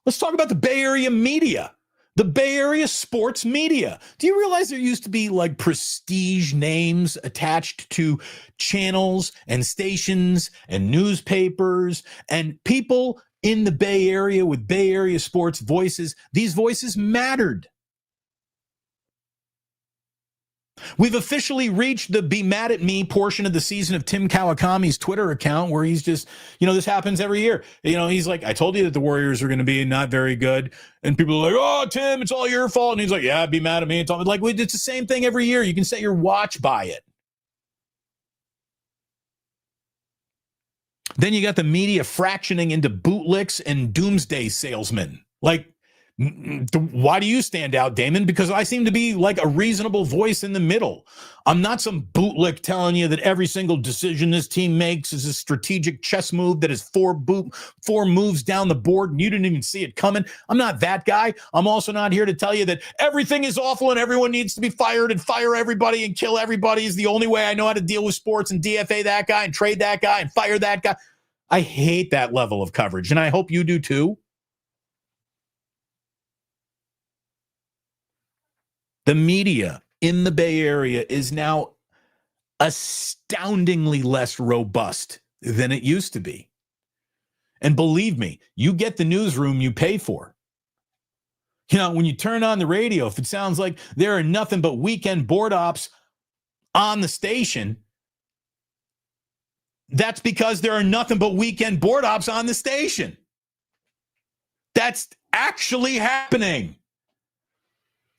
Let's talk about the Bay Area media, the Bay Area sports media. Do you realize there used to be like prestige names attached to channels and stations and newspapers and people in the Bay Area with Bay Area sports voices? These voices mattered. We've officially reached the be mad at me portion of the season of Tim Kawakami's Twitter account, where he's just, this happens every year. He's like, I told you that the Warriors are going to be not very good. And people are like, oh, Tim, it's all your fault. And he's like, yeah, be mad at me. It's all like, it's the same thing every year. You can set your watch by it. Then you got the media fractioning into bootlicks and doomsday salesmen. Like, Why do you stand out, Damon? Because I seem to be like a reasonable voice in the middle. I'm not some bootlick telling you that every single decision this team makes is a strategic chess move that is four moves down the board and you didn't even see it coming. I'm not that guy. I'm also not here to tell you that everything is awful and everyone needs to be fired and fire everybody and kill everybody is the only way I know how to deal with sports and DFA that guy and trade that guy and fire that guy. I hate that level of coverage, and I hope you do too. The media in the Bay Area is now astoundingly less robust than it used to be. And believe me, you get the newsroom you pay for. You know, when you turn on the radio, if it sounds like there are nothing but weekend board ops on the station, that's because there are nothing but weekend board ops on the station. That's actually happening.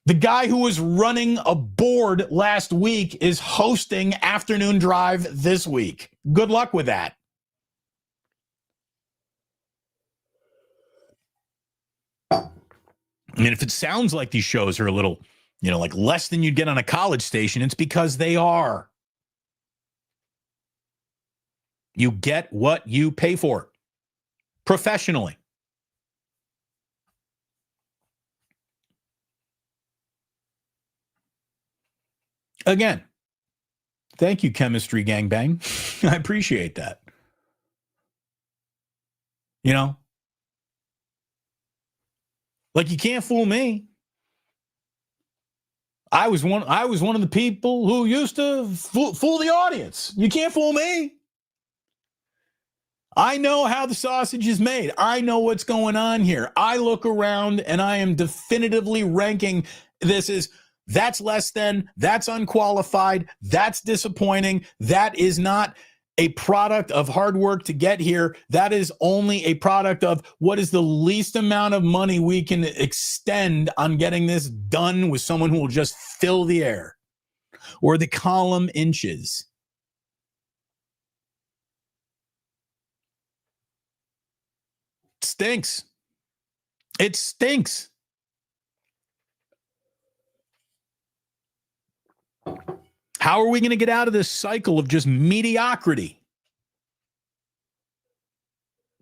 The guy who was running a board last week is hosting Afternoon Drive this week. Good luck with that. I mean, if it sounds like these shows are a little, like less than you'd get on a college station, it's because they are. You get what you pay for professionally. Again, thank you, Chemistry Gangbang. I appreciate that. Like you can't fool me. I was one of the people who used to fool the audience. You can't fool me. I know how the sausage is made. I know what's going on here. I look around and I am definitively ranking this as that's less than, that's unqualified, that's disappointing, that is not a product of hard work to get here. That is only a product of what is the least amount of money we can extend on getting this done with someone who will just fill the air or the column inches. Stinks. It stinks. How are we going to get out of this cycle of just mediocrity?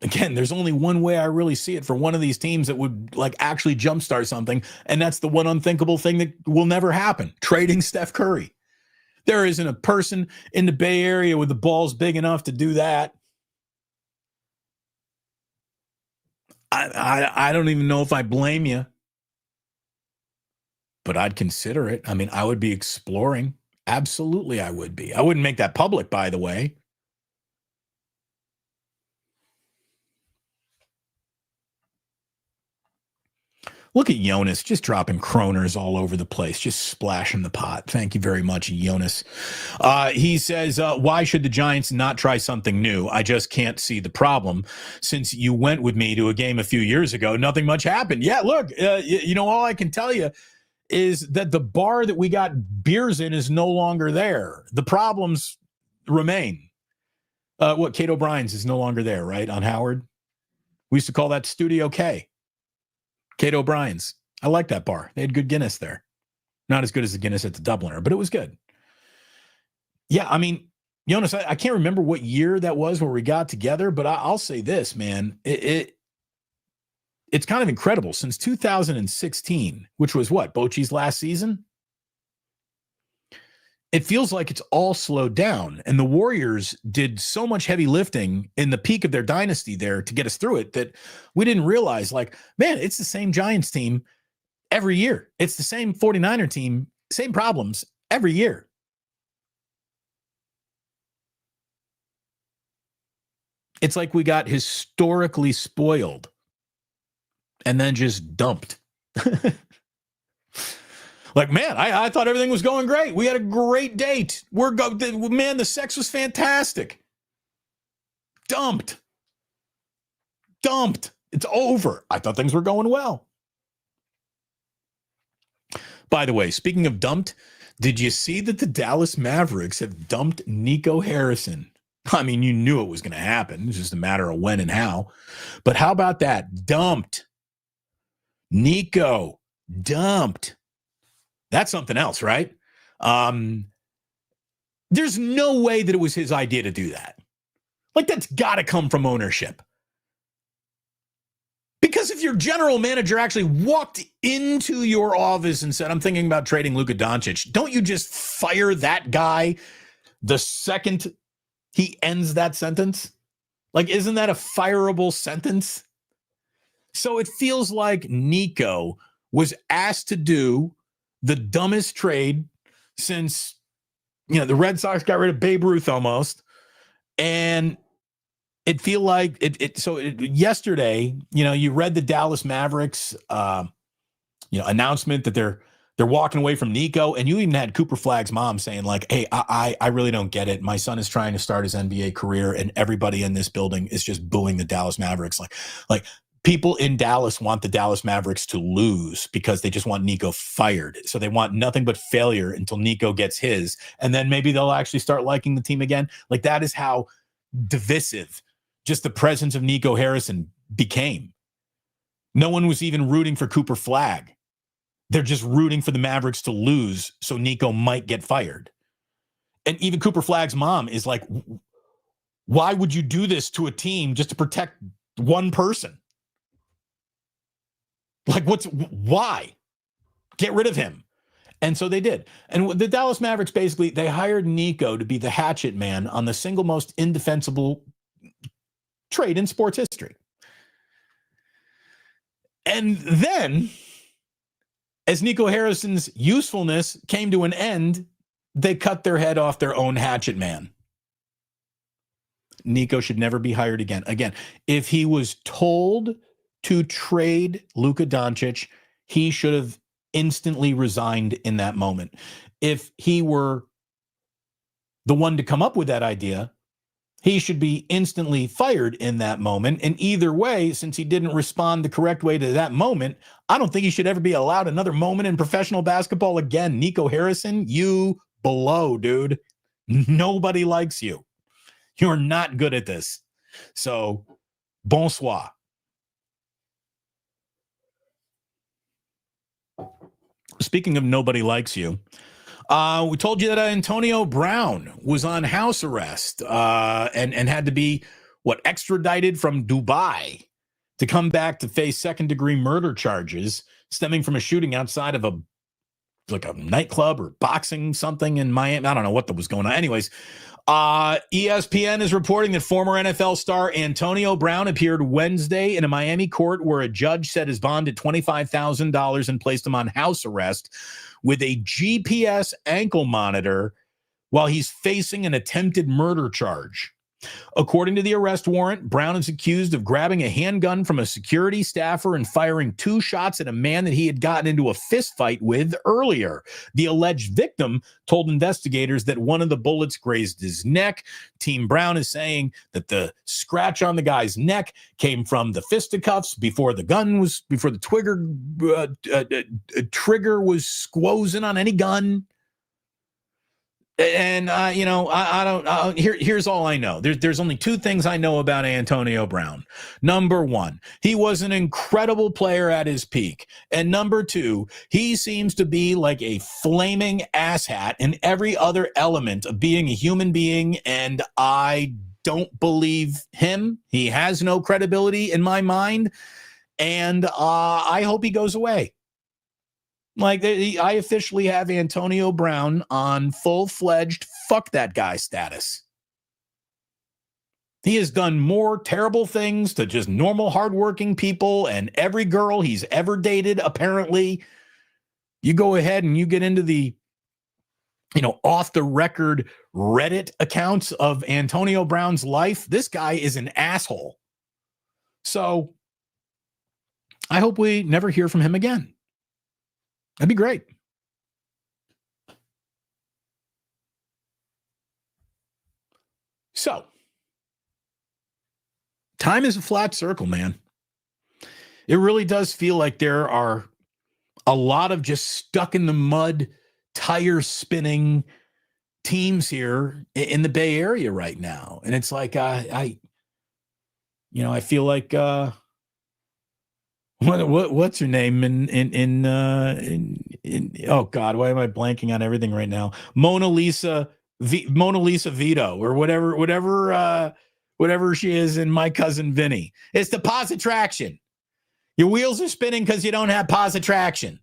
Again, there's only one way I really see it for one of these teams that would like actually jumpstart something, and that's the one unthinkable thing that will never happen, trading Steph Curry. There isn't a person in the Bay Area with the balls big enough to do that. I don't even know if I blame you, but I'd consider it. I mean, I would be exploring. Absolutely, I would be. I wouldn't make that public, by the way. Look at Jonas just dropping kroners all over the place, just splashing the pot. Thank you very much, Jonas. He says, why should the Giants not try something new? I just can't see the problem. Since you went with me to a game a few years ago, nothing much happened. Yeah, look, all I can tell you is that the bar that we got beers in is no longer there. The problems remain. Kate O'Brien's is no longer there, right, on Howard? We used to call that Studio K. Kate O'Brien's. I like that bar. They had good Guinness there. Not as good as the Guinness at the Dubliner, but it was good. Yeah, I mean, Jonas, I can't remember what year that was where we got together, but I'll say this, man. It's kind of incredible. Since 2016, which was what, Bochy's last season? It feels like it's all slowed down. And the Warriors did so much heavy lifting in the peak of their dynasty there to get us through it that we didn't realize, like, man, it's the same Giants team every year. It's the same 49er team, same problems every year. It's like we got historically spoiled and then just dumped. Like, man, I thought everything was going great. We had a great date. Man, the sex was fantastic. Dumped. It's over. I thought things were going well. By the way, speaking of dumped, did you see that the Dallas Mavericks have dumped Nico Harrison? I mean, you knew it was going to happen. It's just a matter of when and how. But how about that? Dumped. Nico dumped. That's something else, right? There's no way that it was his idea to do that. Like, that's got to come from ownership. Because if your general manager actually walked into your office and said, I'm thinking about trading Luka Doncic, don't you just fire that guy the second he ends that sentence? Like, isn't that a fireable sentence? So it feels like Nico was asked to do the dumbest trade since, the Red Sox got rid of Babe Ruth almost. And it feel like yesterday, you read the Dallas Mavericks, announcement that they're walking away from Nico, and you even had Cooper Flagg's mom saying like, hey, I really don't get it. My son is trying to start his NBA career and everybody in this building is just booing the Dallas Mavericks. Like people in Dallas want the Dallas Mavericks to lose because they just want Nico fired. So they want nothing but failure until Nico gets his, and then maybe they'll actually start liking the team again. Like, that is how divisive just the presence of Nico Harrison became. No one was even rooting for Cooper Flagg. They're just rooting for the Mavericks to lose so Nico might get fired. And even Cooper Flagg's mom is like, why would you do this to a team just to protect one person? Like, why? Get rid of him. And so they did. And the Dallas Mavericks, basically, they hired Nico to be the hatchet man on the single most indefensible trade in sports history. And then, as Nico Harrison's usefulness came to an end, they cut their head off their own hatchet man. Nico should never be hired again. Again, if he was told to trade Luka Doncic, he should have instantly resigned in that moment. If he were the one to come up with that idea, he should be instantly fired in that moment. And either way, since he didn't respond the correct way to that moment, I don't think he should ever be allowed another moment in professional basketball again. Nico Harrison, you blow, dude. Nobody likes you. You're not good at this. So, bonsoir. Speaking of nobody likes you, we told you that Antonio Brown was on house arrest and had to be, extradited from Dubai to come back to face second-degree murder charges stemming from a shooting outside of a nightclub or boxing something in Miami. I don't know what was going on. Anyways, ESPN is reporting that former NFL star Antonio Brown appeared Wednesday in a Miami court where a judge set his bond at $25,000 and placed him on house arrest with a GPS ankle monitor while he's facing an attempted murder charge. According to the arrest warrant, Brown is accused of grabbing a handgun from a security staffer and firing 2 shots at a man that he had gotten into a fist fight with earlier. The alleged victim told investigators that one of the bullets grazed his neck. Team Brown is saying that the scratch on the guy's neck came from the fisticuffs before the trigger was squozing on any gun. And here's all I know. There's only 2 things I know about Antonio Brown. Number 1, he was an incredible player at his peak. And number 2, he seems to be like a flaming asshat in every other element of being a human being. And I don't believe him. He has no credibility in my mind. And I hope he goes away. I officially have Antonio Brown on full-fledged fuck that guy status. He has done more terrible things to just normal, hardworking people and every girl he's ever dated, apparently. You go ahead and you get into the, off-the-record Reddit accounts of Antonio Brown's life. This guy is an asshole. So I hope we never hear from him again. That'd be great. So, time is a flat circle, man. It really does feel like there are a lot of just stuck in the mud, tire spinning teams here in the Bay Area right now. And it's like, I feel like What's her name in oh God, why am I blanking on everything right now? Mona Lisa Vito or whatever she is in My Cousin Vinny. It's the pause traction. Your wheels are spinning because you don't have pause traction.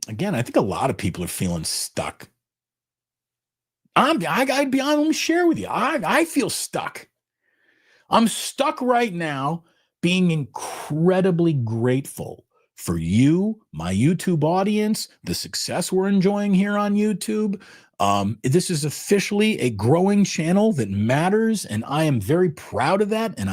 Again, I think a lot of people are feeling stuck. I'd be honest, let me share with you. I feel stuck. I'm stuck right now being incredibly grateful for you, my YouTube audience, the success we're enjoying here on YouTube. This is officially a growing channel that matters, and I am very proud of that. And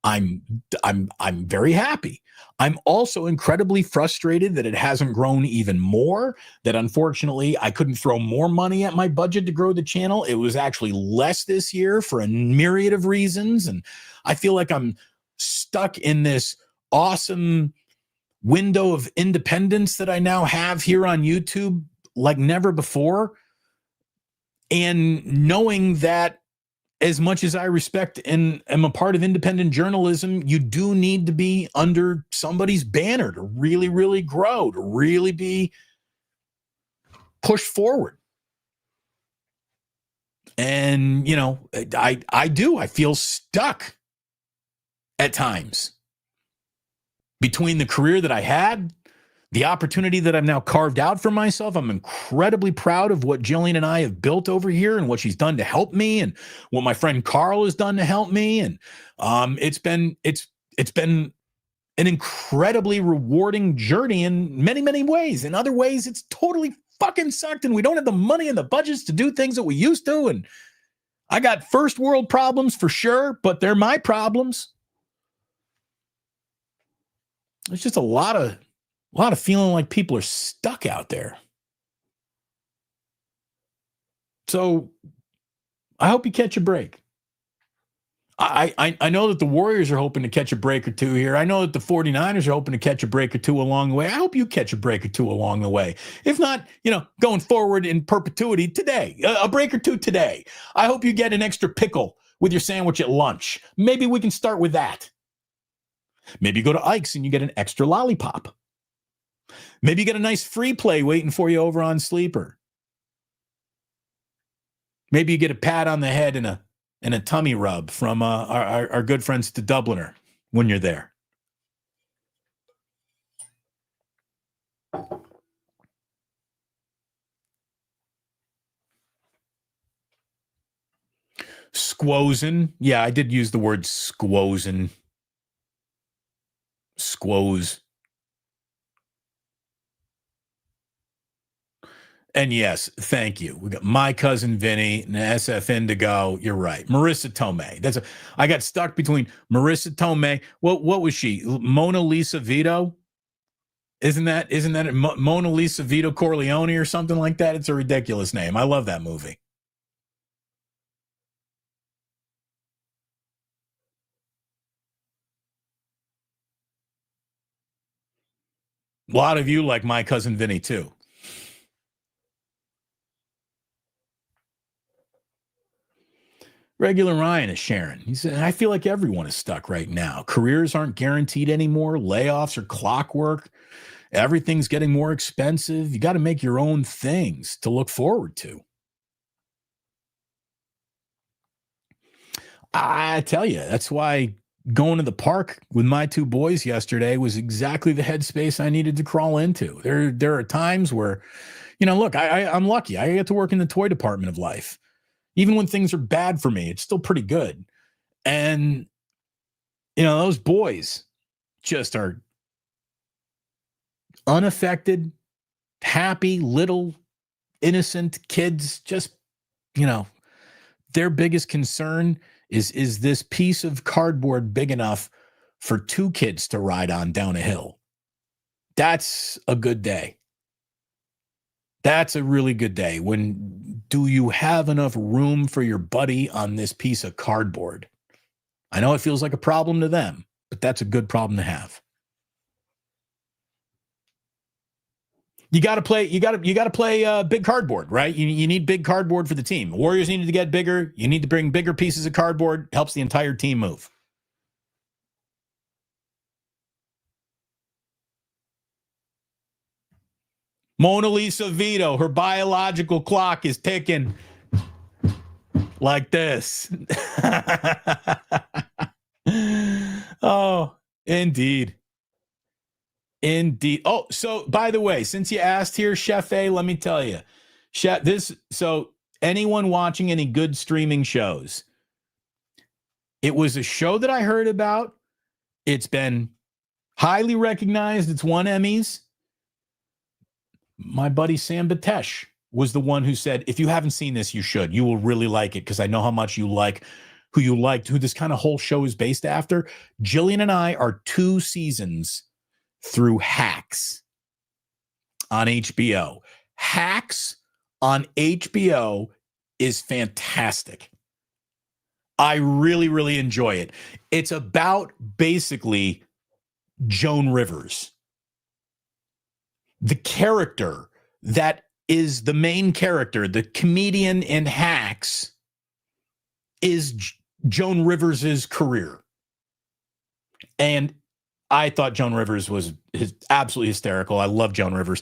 I'm very happy. I'm also incredibly frustrated that it hasn't grown even more, that unfortunately I couldn't throw more money at my budget to grow the channel. It was actually less this year for a myriad of reasons. And I feel like I'm stuck in this awesome window of independence that I now have here on YouTube like never before. And knowing that as much as I respect and am a part of independent journalism, you do need to be under somebody's banner to really, really grow, to really be pushed forward. And, you know, I feel stuck at times between the career that I had, the opportunity that I've now carved out for myself. I'm incredibly proud of what Jillian and I have built over here and what she's done to help me and what my friend Carl has done to help me. And it's been an incredibly rewarding journey in many, many ways. In other ways, it's totally fucking sucked and we don't have the money and the budgets to do things that we used to. And I got first world problems for sure, but they're my problems. There's just a lot of feeling like people are stuck out there. So I hope you catch a break. I know that the Warriors are hoping to catch a break or two here. I know that the 49ers are hoping to catch a break or two along the way. I hope you catch a break or two along the way. If not, you know, going forward in perpetuity today, a break or two today. I hope you get an extra pickle with your sandwich at lunch. Maybe we can start with that. Maybe you go to Ike's and you get an extra lollipop. Maybe you get a nice free play waiting for you over on Sleeper. Maybe you get a pat on the head and a tummy rub from our good friends to Dubliner when you're there. Squozen. Yeah, I did use the word squozen. Squoze. And yes, thank you. We got My Cousin Vinny and SF Indigo. You're right. Marissa Tomei. I got stuck between Marissa Tomei. What was she? Mona Lisa Vito? Isn't that it? Mona Lisa Vito Corleone or something like that? It's a ridiculous name. I love that movie. A lot of you like My Cousin Vinny too. Regular Ryan is sharing. He said, I feel like everyone is stuck right now. Careers aren't guaranteed anymore. Layoffs are clockwork. Everything's getting more expensive. You got to make your own things to look forward to. I tell you, that's why going to the park with my two boys yesterday was exactly the headspace I needed to crawl into. There are times where, you know, look, I'm lucky. I get to work in the toy department of life. Even when things are bad for me, it's still pretty good. And, you know, those boys just are unaffected, happy, little, innocent kids. Just, you know, their biggest concern is this piece of cardboard big enough for two kids to ride on down a hill. That's a good day. That's a really good day. When do you have enough room for your buddy on this piece of cardboard? I know it feels like a problem to them, but that's a good problem to have. You got to play. You got to play big cardboard, right? You need big cardboard for the team. Warriors needed to get bigger. You need to bring bigger pieces of cardboard. Helps the entire team move. Mona Lisa Vito, her biological clock is ticking like this. Oh, indeed. Indeed. Oh, so by the way, since you asked here, Chef A, let me tell you, so anyone watching any good streaming shows, it was a show that I heard about. It's been highly recognized. It's won Emmys. My buddy Sam Batesh was the one who said, if you haven't seen this, you should. You will really like it because I know how much you like who this kind of whole show is based after. Jillian and I are 2 seasons through Hacks on HBO. Hacks on HBO is fantastic. I really, really enjoy it. It's about basically Joan Rivers. The character that is the main character, the comedian in Hacks, is Joan Rivers' career. And I thought Joan Rivers was absolutely hysterical. I love Joan Rivers.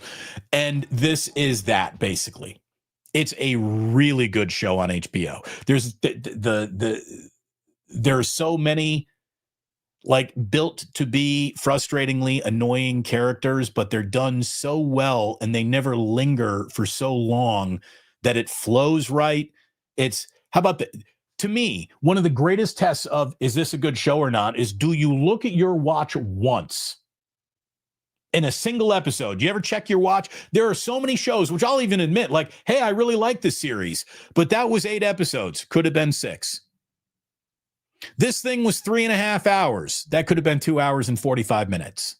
And this is that, basically. It's a really good show on HBO. There's so many like built to be frustratingly annoying characters, but they're done so well and they never linger for so long that it flows right. To me, one of the greatest tests of is this a good show or not is, do you look at your watch once in a single episode? Do you ever check your watch? There are so many shows, which I'll even admit, like, hey, I really like this series, but that was 8 episodes. Could have been 6. This thing was 3.5 hours. That could have been 2 hours and 45 minutes.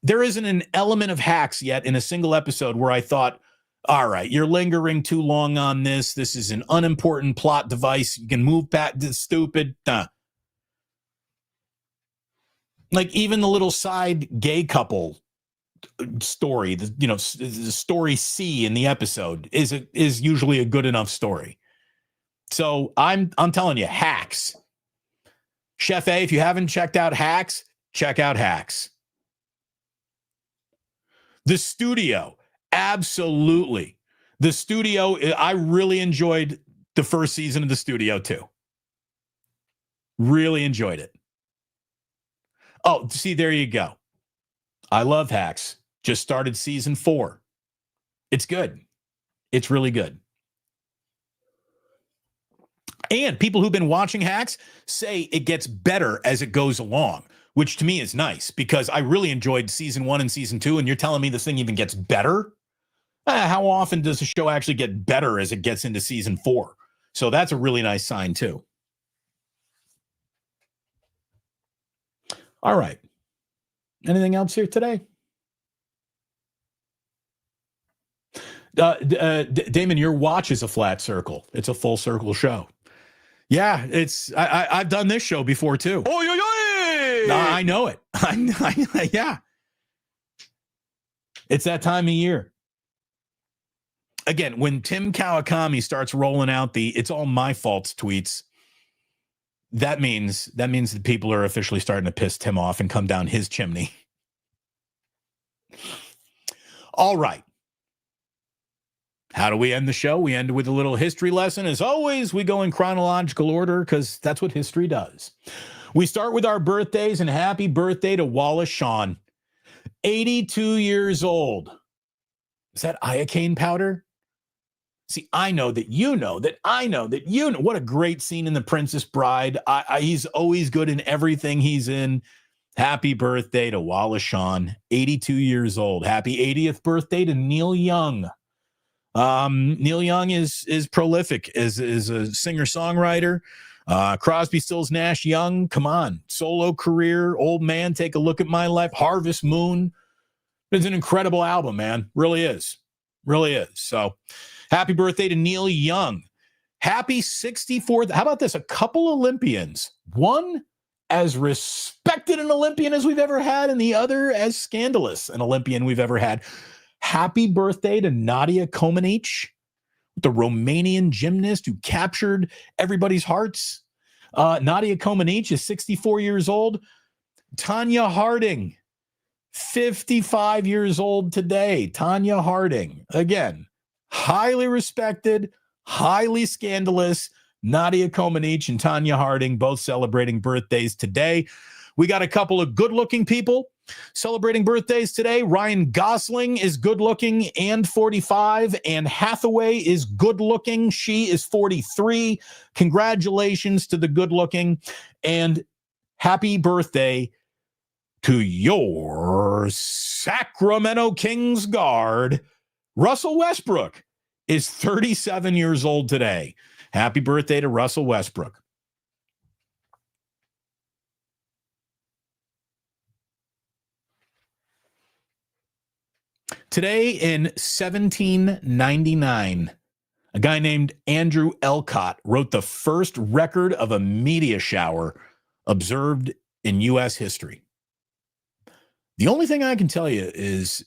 There isn't an element of Hacks yet in a single episode where I thought, all right, you're lingering too long on this. This is an unimportant plot device. You can move back. This stupid. Like even the little side gay couple story, the story C in the episode is usually a good enough story. So I'm telling you, Hacks. Chef A, if you haven't checked out Hacks, check out Hacks. The Studio, absolutely. The Studio, I really enjoyed the first season of The Studio too. Really enjoyed it. Oh, see, there you go. I love Hacks. Just started season 4. It's good. It's really good. And people who've been watching Hacks say it gets better as it goes along, which to me is nice because I really enjoyed season 1 and season 2. And you're telling me this thing even gets better? How often does a show actually get better as it gets into season 4? So that's a really nice sign too. All right. Anything else here today? Damon, your watch is a flat circle. It's a full circle show. Yeah, I've done this show before too. I know it. Yeah. It's that time of year. Again, when Tim Kawakami starts rolling out the "it's all my fault" tweets, that means that people are officially starting to piss Tim off and come down his chimney. All right. How do we end the show? We end with a little history lesson. As always, we go in chronological order because that's what history does. We start with our birthdays, and happy birthday to Wallace Shawn, 82 years old. Is that iocane powder? See, I know that you know that I know that you know. What a great scene in The Princess Bride. He's always good in everything he's in. Happy birthday to Wallace Shawn, 82 years old. Happy 80th birthday to Neil Young. Neil Young is prolific as a singer-songwriter. Crosby, Stills, Nash, Young, come on. Solo career, Old Man, Take a Look at My Life, Harvest Moon. It's an incredible album, man. Really is. Really is. So happy birthday to Neil Young. Happy 64th. How about this? A couple Olympians. One as respected an Olympian as we've ever had, and the other as scandalous an Olympian we've ever had. Happy birthday to Nadia Comaneci, the Romanian gymnast who captured everybody's hearts. Nadia Comaneci is 64 years old. Tanya Harding, 55 years old today. Tanya Harding, again, highly respected, highly scandalous. Nadia Comaneci and Tanya Harding both celebrating birthdays today. We got a couple of good-looking people celebrating birthdays today. Ryan Gosling is good-looking and 45. Anne Hathaway is good-looking. She is 43. Congratulations to the good-looking. And happy birthday to your Sacramento Kings guard. Russell Westbrook is 37 years old today. Happy birthday to Russell Westbrook. Today in 1799, a guy named Andrew Elcott wrote the first record of a meteor shower observed in U.S. history. The only thing I can tell you is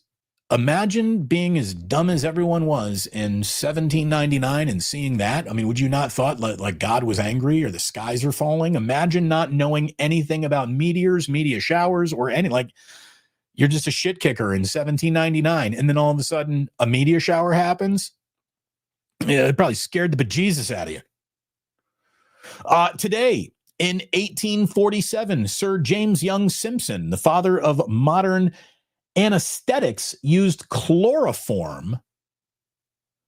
imagine being as dumb as everyone was in 1799 and seeing that. I mean, would you not thought like God was angry or the skies are falling? Imagine not knowing anything about meteors, meteor showers, or any, like, you're just a shit kicker in 1799. And then all of a sudden a meteor shower happens. Yeah, it probably scared the bejesus out of you. Today, in 1847, Sir James Young Simpson, the father of modern anesthetics, used chloroform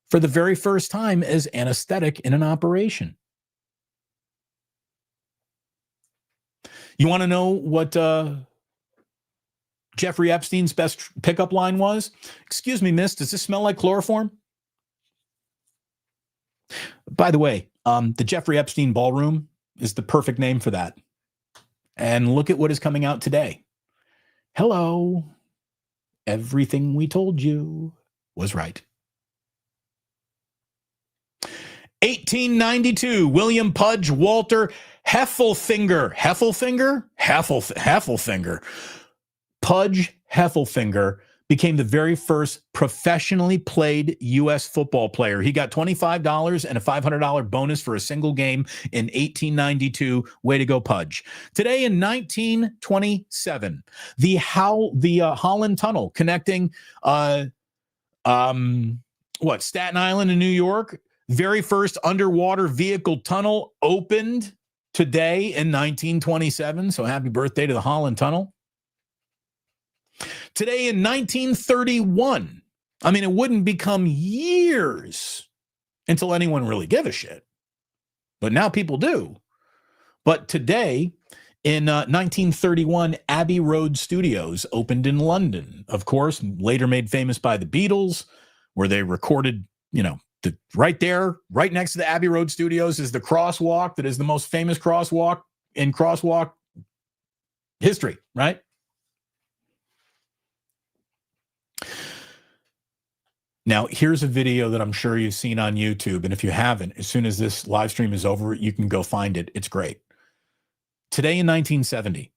for the very first time as anesthetic in an operation. You want to know what Jeffrey Epstein's best pickup line was? Excuse me, miss, does this smell like chloroform? By the way, the Jeffrey Epstein Ballroom is the perfect name for that. And look at what is coming out today. Hello. Everything we told you was right. 1892, William Pudge Walter Heffelfinger. Heffelfinger. Pudge Heffelfinger became the very first professionally played U.S. football player. He got $25 and a $500 bonus for a single game in 1892. Way to go, Pudge. Today in 1927, the Holland Tunnel connecting Staten Island and New York, very first underwater vehicle tunnel opened today in 1927. So happy birthday to the Holland Tunnel. Today in 1931, I mean, it wouldn't become years until anyone really give a shit. But now people do. But today in 1931, Abbey Road Studios opened in London. Of course, later made famous by the Beatles, where they recorded, right there, right next to the Abbey Road Studios is the crosswalk that is the most famous crosswalk in crosswalk history, right? Now, here's a video that I'm sure you've seen on YouTube. And if you haven't, as soon as this live stream is over, you can go find it. It's great. Today in 1970,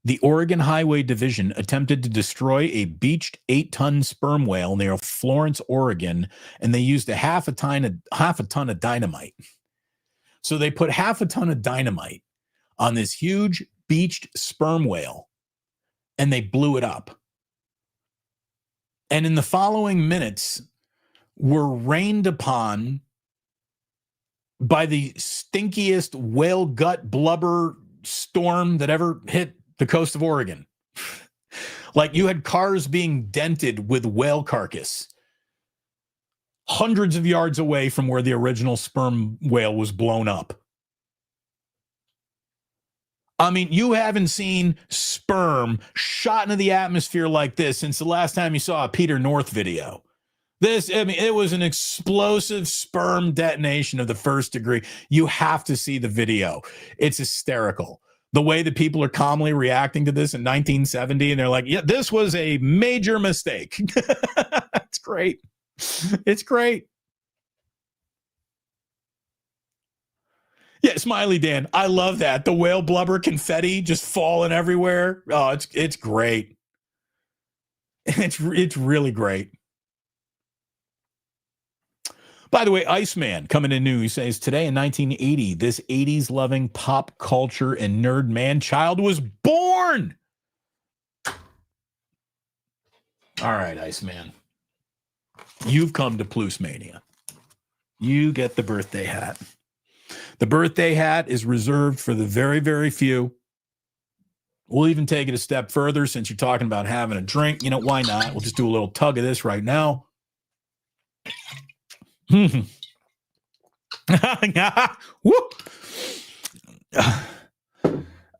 the Oregon Highway Division attempted to destroy a beached 8-ton sperm whale near Florence, Oregon, and they used half a ton of dynamite. So they put half a ton of dynamite on this huge beached sperm whale, and they blew it up. And in the following minutes, were rained upon by the stinkiest whale gut blubber storm that ever hit the coast of Oregon. Like, you had cars being dented with whale carcass hundreds of yards away from where the original sperm whale was blown up. I mean, you haven't seen sperm shot into the atmosphere like this since the last time you saw a Peter North video. It was an explosive sperm detonation of the first degree. You have to see the video. It's hysterical. The way that people are calmly reacting to this in 1970, and they're like, yeah, this was a major mistake. It's great. It's great. Yeah, Smiley Dan, I love that. The whale blubber confetti just falling everywhere. Oh, it's great. It's really great. By the way, Iceman coming in new. He says, today in 1980, this 80s loving pop culture and nerd man child was born. All right, Iceman. You've come to Plus Mania. You get the birthday hat. The birthday hat is reserved for the very, very few. We'll even take it a step further since you're talking about having a drink. You know, why not? We'll just do a little tug of this right now. Woo.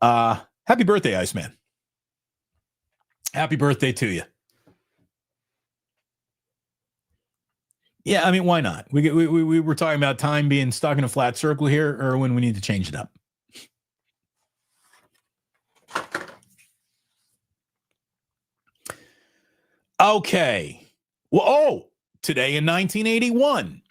Happy birthday, Iceman. Happy birthday to you. Yeah, I mean, why not? We were talking about time being stuck in a flat circle here, or when we need to change it up. Okay. Well, today in 1981.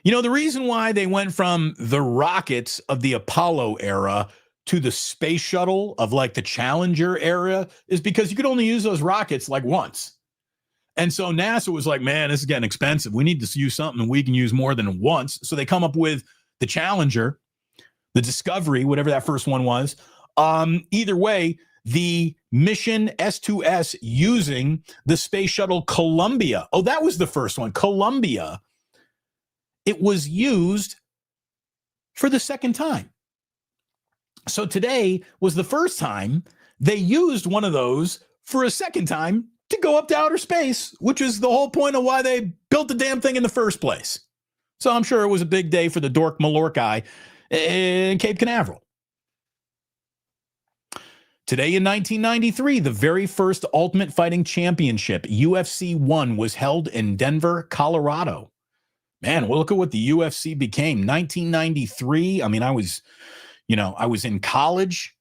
You know, the reason why they went from the rockets of the Apollo era to the space shuttle of like the Challenger era is because you could only use those rockets like once. And so NASA was like, man, this is getting expensive. We need to use something we can use more than once. So they come up with the Challenger, the Discovery, whatever that first one was. Either way, the mission S2S using the space shuttle Columbia. Oh, that was the first one, Columbia. It was used for the second time. So today was the first time they used one of those for a second time to go up to outer space, which is the whole point of why they built the damn thing in the first place. So I'm sure it was a big day for the Dork Malorkai in Cape Canaveral. Today in 1993, the very first Ultimate Fighting Championship, UFC 1, was held in Denver, Colorado. Man, well, look at what the UFC became. 1993, I mean, I was in college,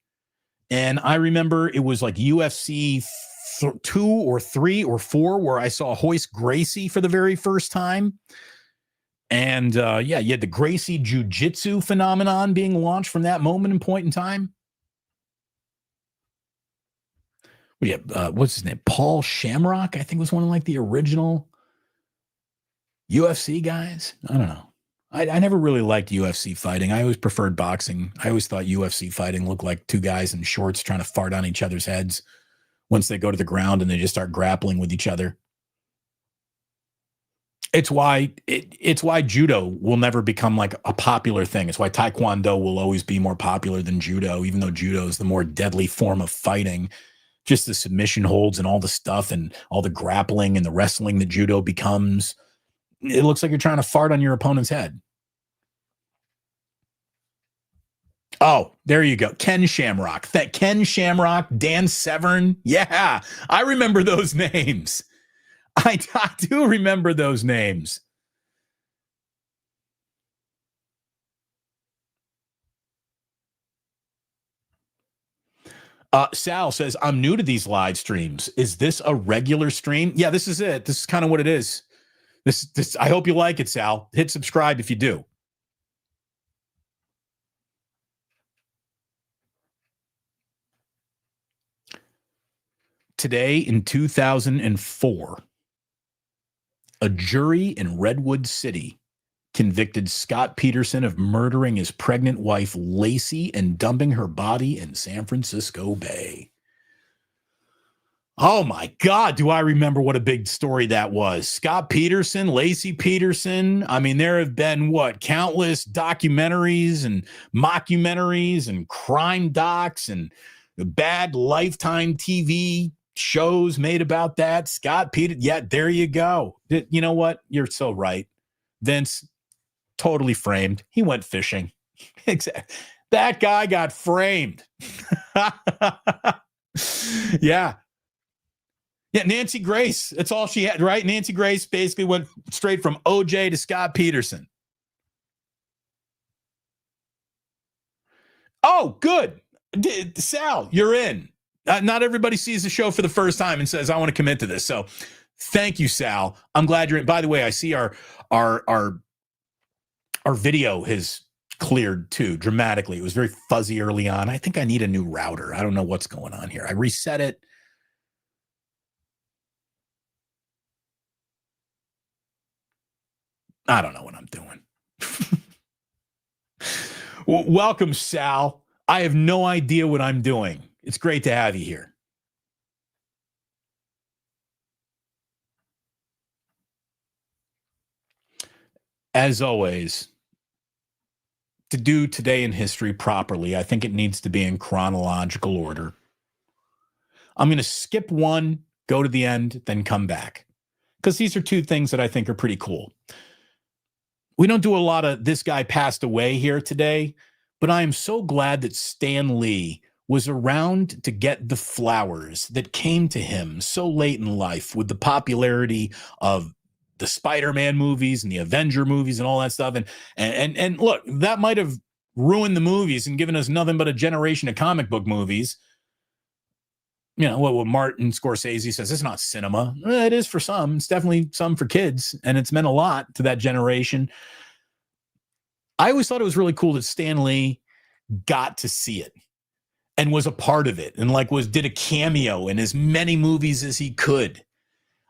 and I remember it was like UFC 2 or 3 or 4 where I saw Royce Gracie for the very first time. And you had the Gracie Jiu-Jitsu phenomenon being launched from that moment and point in time. What's his name? Paul Shamrock, I think, was one of like the original UFC guys. I don't know. I never really liked UFC fighting. I always preferred boxing. I always thought UFC fighting looked like two guys in shorts trying to fart on each other's heads once they go to the ground and they just start grappling with each other. It's why judo will never become like a popular thing. It's why taekwondo will always be more popular than judo, even though judo is the more deadly form of fighting. Just the submission holds and all the stuff and all the grappling and the wrestling that judo becomes. It looks like you're trying to fart on your opponent's head. Oh, there you go. Ken Shamrock. Ken Shamrock, Dan Severn. Yeah, I remember those names. I do remember those names. Sal says, I'm new to these live streams. Is this a regular stream? Yeah, this is it. This is kind of what it is. This. I hope you like it, Sal. Hit subscribe if you do. Today in 2004, a jury in Redwood City convicted Scott Peterson of murdering his pregnant wife, Lacey, and dumping her body in San Francisco Bay. Oh my God, do I remember what a big story that was. Scott Peterson, Lacey Peterson. I mean, there have been countless documentaries and mockumentaries and crime docs and bad Lifetime TV shows made about that. Scott Peterson. Yeah, there you go. You know what? You're so right. Vince, totally framed. He went fishing. Exactly. That guy got framed. Yeah. Yeah, Nancy Grace. That's all she had, right? Nancy Grace basically went straight from OJ to Scott Peterson. Oh, good. Sal, you're in. Not everybody sees the show for the first time and says, I want to commit to this. So thank you, Sal. I'm glad you're in. By the way, I see our video has cleared too dramatically. It was very fuzzy early on. I think I need a new router. I don't know what's going on here. I reset it. I don't know what I'm doing. Welcome, Sal. I have no idea what I'm doing. It's great to have you here. As always, to do Today in History properly, I think it needs to be in chronological order. I'm going to skip one, go to the end, then come back, because these are two things that I think are pretty cool. We don't do a lot of this guy passed away here today, but I am so glad that Stan Lee was around to get the flowers that came to him so late in life with the popularity of the Spider-Man movies and the Avenger movies and all that stuff. And look, that might have ruined the movies and given us nothing but a generation of comic book movies. You know, what Martin Scorsese says, it's not cinema. It is for some. It's definitely some for kids, and it's meant a lot to that generation. I always thought it was really cool that Stan Lee got to see it and was a part of it and did a cameo in as many movies as he could.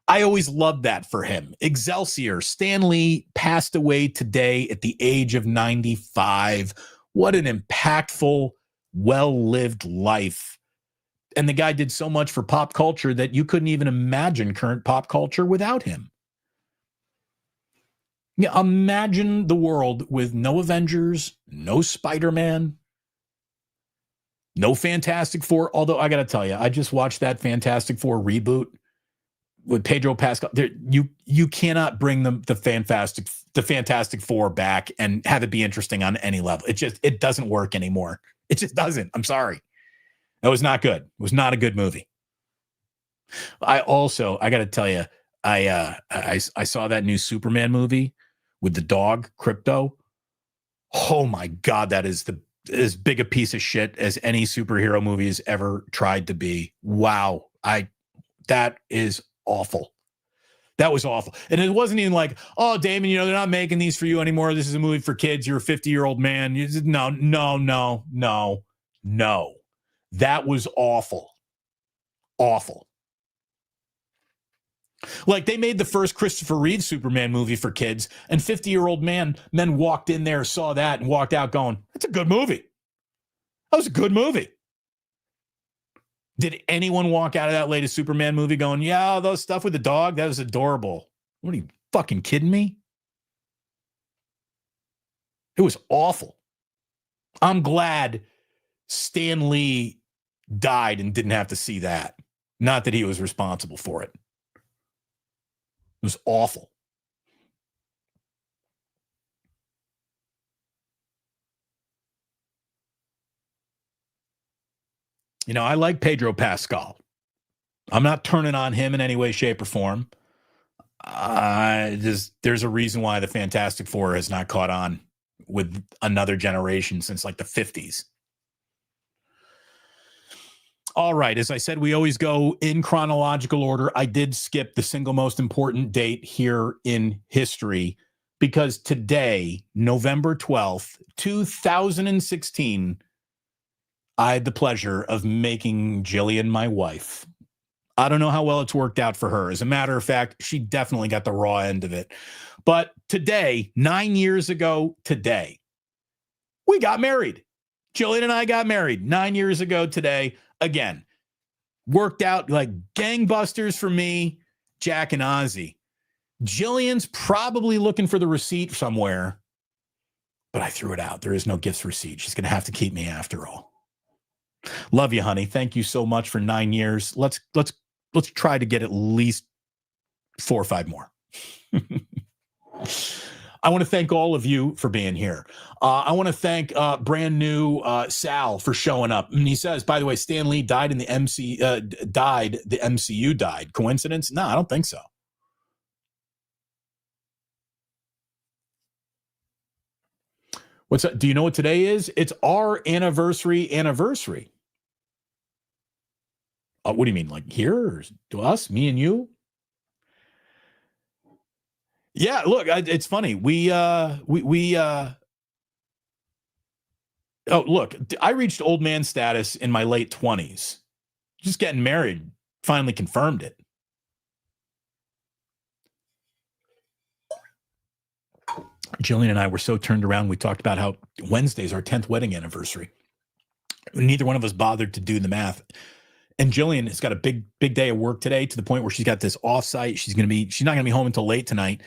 I always loved that for him. Excelsior, Stan Lee passed away today at the age of 95. What an impactful, well-lived life. And the guy did so much for pop culture that you couldn't even imagine current pop culture without him. Yeah, imagine the world with no Avengers, no Spider-Man, no Fantastic Four. Although I got to tell you, I just watched that Fantastic Four reboot with Pedro Pascal. You cannot bring the Fantastic Four back and have it be interesting on any level. It doesn't work anymore. It just doesn't. I'm sorry. That was not good. It was not a good movie. I got to tell you, I saw that new Superman movie with the dog Crypto. Oh my God, that is as big a piece of shit as any superhero movie has ever tried to be. Wow, that is awful. That was awful. And it wasn't even like, oh, Damon, they're not making these for you anymore. This is a movie for kids. You're a 50-year-old man. No. That was awful. Awful. Like, they made the first Christopher Reeve Superman movie for kids, and 50-year-old men walked in there, saw that, and walked out going, that's a good movie. That was a good movie. Did anyone walk out of that latest Superman movie going, yeah, those stuff with the dog, that was adorable? What, are you fucking kidding me? It was awful. I'm glad Stan Lee died and didn't have to see that. Not that he was responsible for it. It was awful. I like Pedro Pascal. I'm not turning on him in any way, shape, or form. There's a reason why the Fantastic Four has not caught on with another generation since the 50s. All right. As I said, we always go in chronological order. I did skip the single most important date here in history because today, November 12th, 2016, I had the pleasure of making Jillian my wife. I don't know how well it's worked out for her. As a matter of fact, she definitely got the raw end of it. But today, 9 years ago today, we got married. Jillian and I got married 9 years ago today. Again, worked out like gangbusters for me, Jack and Ozzy. Jillian's probably looking for the receipt somewhere, but I threw it out. There is no gifts receipt. She's going to have to keep me after all. Love you, honey. Thank you so much for 9 years. Let's try to get at least 4 or 5 more. I want to thank all of you for being here. I want to thank brand new Sal for showing up. And he says, by the way, Stan Lee died in the the MCU died. Coincidence? No, I don't think so. What's up? Do you know what today is? It's our anniversary. What do you mean? Like here? Or to us? Me and you? Yeah, look, it's funny. Oh, look, I reached old man status in my late 20s. Just getting married finally confirmed it. Jillian and I were so turned around. We talked about how Wednesday's our 10th wedding anniversary. Neither one of us bothered to do the math. And Jillian has got a big day of work today, to the point where she's got this offsite. She's not going to be home until late tonight.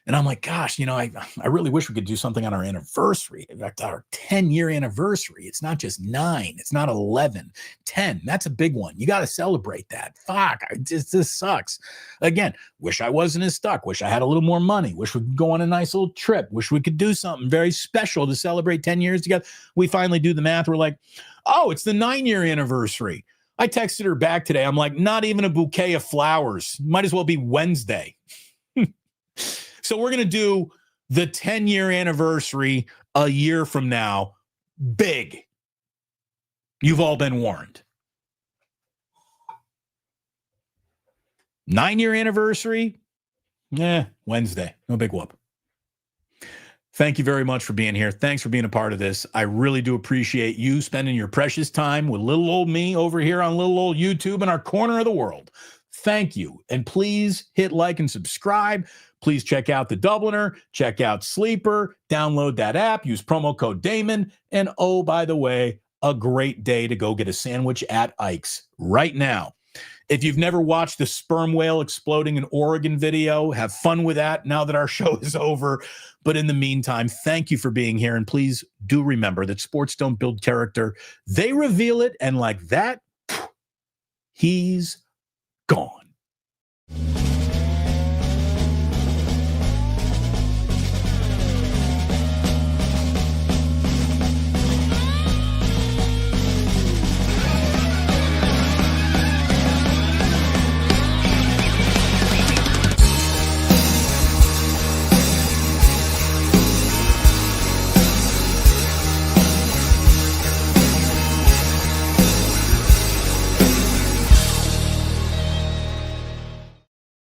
And I'm like, gosh, I really wish we could do something on our anniversary. In fact, our 10-year anniversary. It's not just 9. It's not 11. 10. That's a big one. You got to celebrate that. Fuck. This sucks. Again, wish I wasn't as stuck. Wish I had a little more money. Wish we could go on a nice little trip. Wish we could do something very special to celebrate 10 years together. We finally do the math. We're like, oh, it's the 9-year anniversary. I texted her back today. I'm like, not even a bouquet of flowers. Might as well be Wednesday. So we're going to do the 10-year anniversary a year from now. Big. You've all been warned. 9-year anniversary? Wednesday. No big whoop. Thank you very much for being here. Thanks for being a part of this. I really do appreciate you spending your precious time with little old me over here on little old YouTube in our corner of the world. Thank you. And please hit like and subscribe. Please check out The Dubliner, check out Sleeper, download that app, use promo code Damon. And oh, by the way, a great day to go get a sandwich at Ike's right now. If you've never watched the sperm whale exploding in Oregon video, have fun with that now that our show is over. But in the meantime, thank you for being here. And please do remember that sports don't build character. They reveal it. And like that, he's gone.